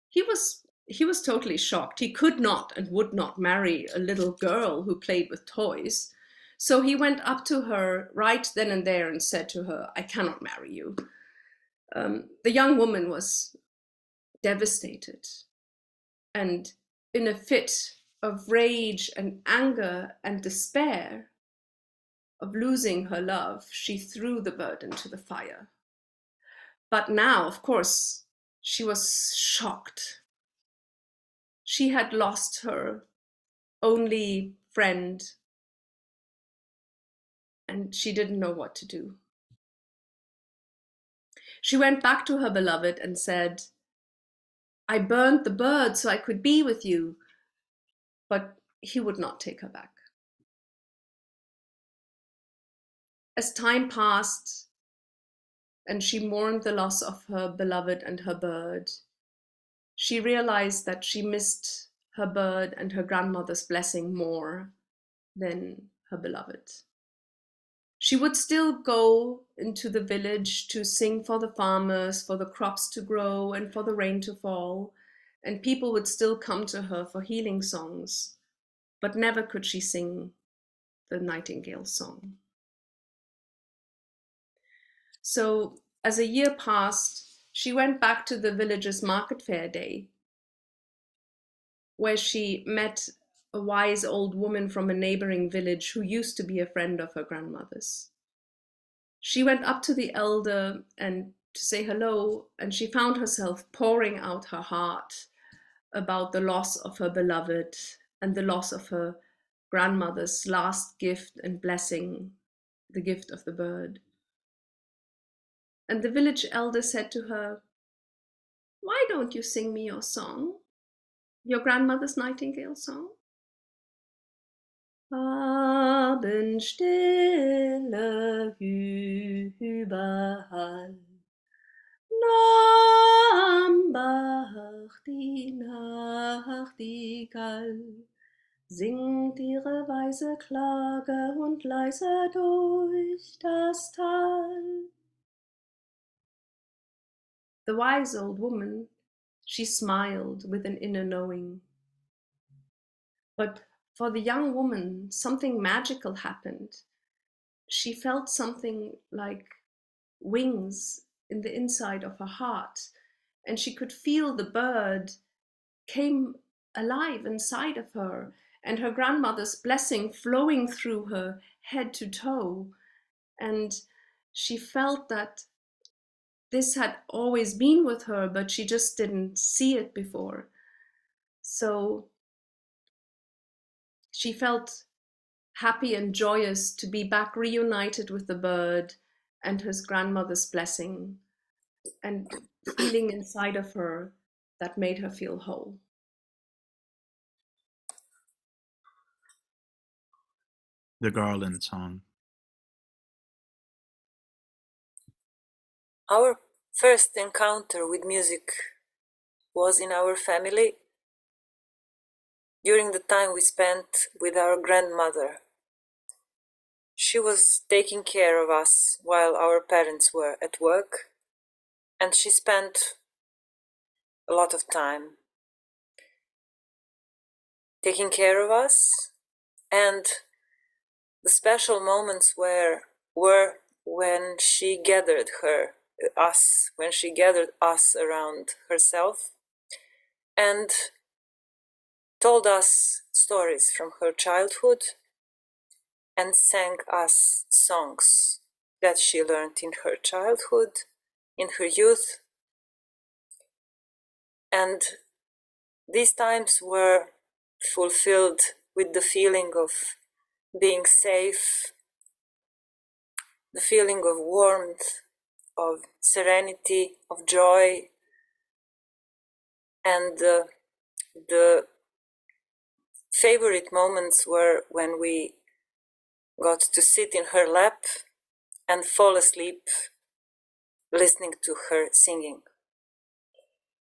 Speaker 11: he was he was totally shocked. He could not and would not marry a little girl who played with toys. So he went up to her right then and there and said to her, "I cannot marry you." The young woman was devastated, and in a fit of rage and anger and despair of losing her love, she threw the bird into the fire. But now, of course, she was shocked. She had lost her only friend, and she didn't know what to do. She went back to her beloved and said, "I burned the bird so I could be with you." But he would not take her back. As time passed and she mourned the loss of her beloved and her bird, she realized that she missed her bird and her grandmother's blessing more than her beloved. She would still go into the village to sing for the farmers, for the crops to grow and for the rain to fall, and people would still come to her for healing songs, but never could she sing the nightingale song. So as a year passed, she went back to the village's market fair day, where she met a wise old woman from a neighboring village who used to be a friend of her grandmother's. She went up to the elder and to say hello, and she found herself pouring out her heart about the loss of her beloved and the loss of her grandmother's last gift and blessing, the gift of the bird. And the village elder said to her, "Why don't you sing me your song, your grandmother's nightingale song?" Abendstille überall, am Bach die Nachtigall singt ihre weise Klage und leise durch das Tal. The wise old woman, she smiled with an inner knowing. But for the young woman, something magical happened. She felt something like wings in the inside of her heart, and she could feel the bird came alive inside of her, and her grandmother's blessing flowing through her head to toe. And she felt that this had always been with her, but she just didn't see it before. So she felt happy and joyous to be back reunited with the bird and his grandmother's blessing, and feeling inside of her that made her feel whole.
Speaker 2: The Garland Song.
Speaker 6: Our first encounter with music was in our family during the time we spent with our grandmother. She was taking care of us while our parents were at work, and she spent a lot of time taking care of us, and the special moments were when she gathered us around herself and told us stories from her childhood and sang us songs that she learned in her childhood, in her youth. And these times were fulfilled with the feeling of being safe, the feeling of warmth, of serenity, of joy, and the favorite moments were when we got to sit in her lap and fall asleep listening to her singing.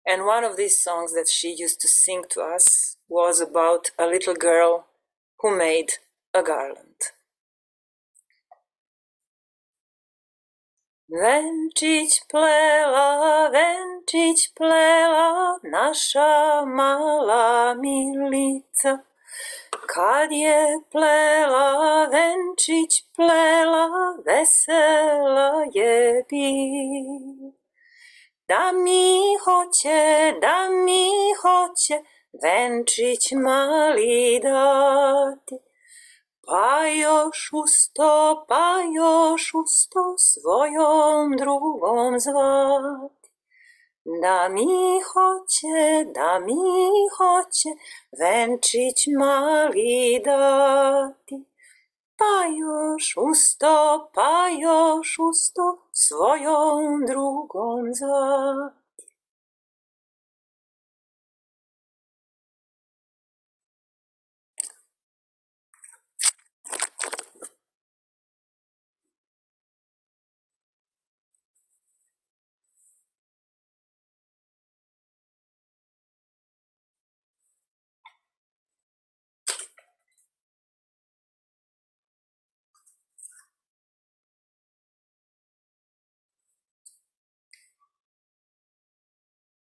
Speaker 6: And one of these songs that she used to sing to us was about a little girl who made a garland. Węczyć plela nasza mala milica. Kad je plela, węczyć plela, vesela je bil. Da mi hoće węczyć mali dati. Pa još usto svojom drugom zvati. Da mi hoće węczyć mali dati. Pa još usto svojom drugom zvati.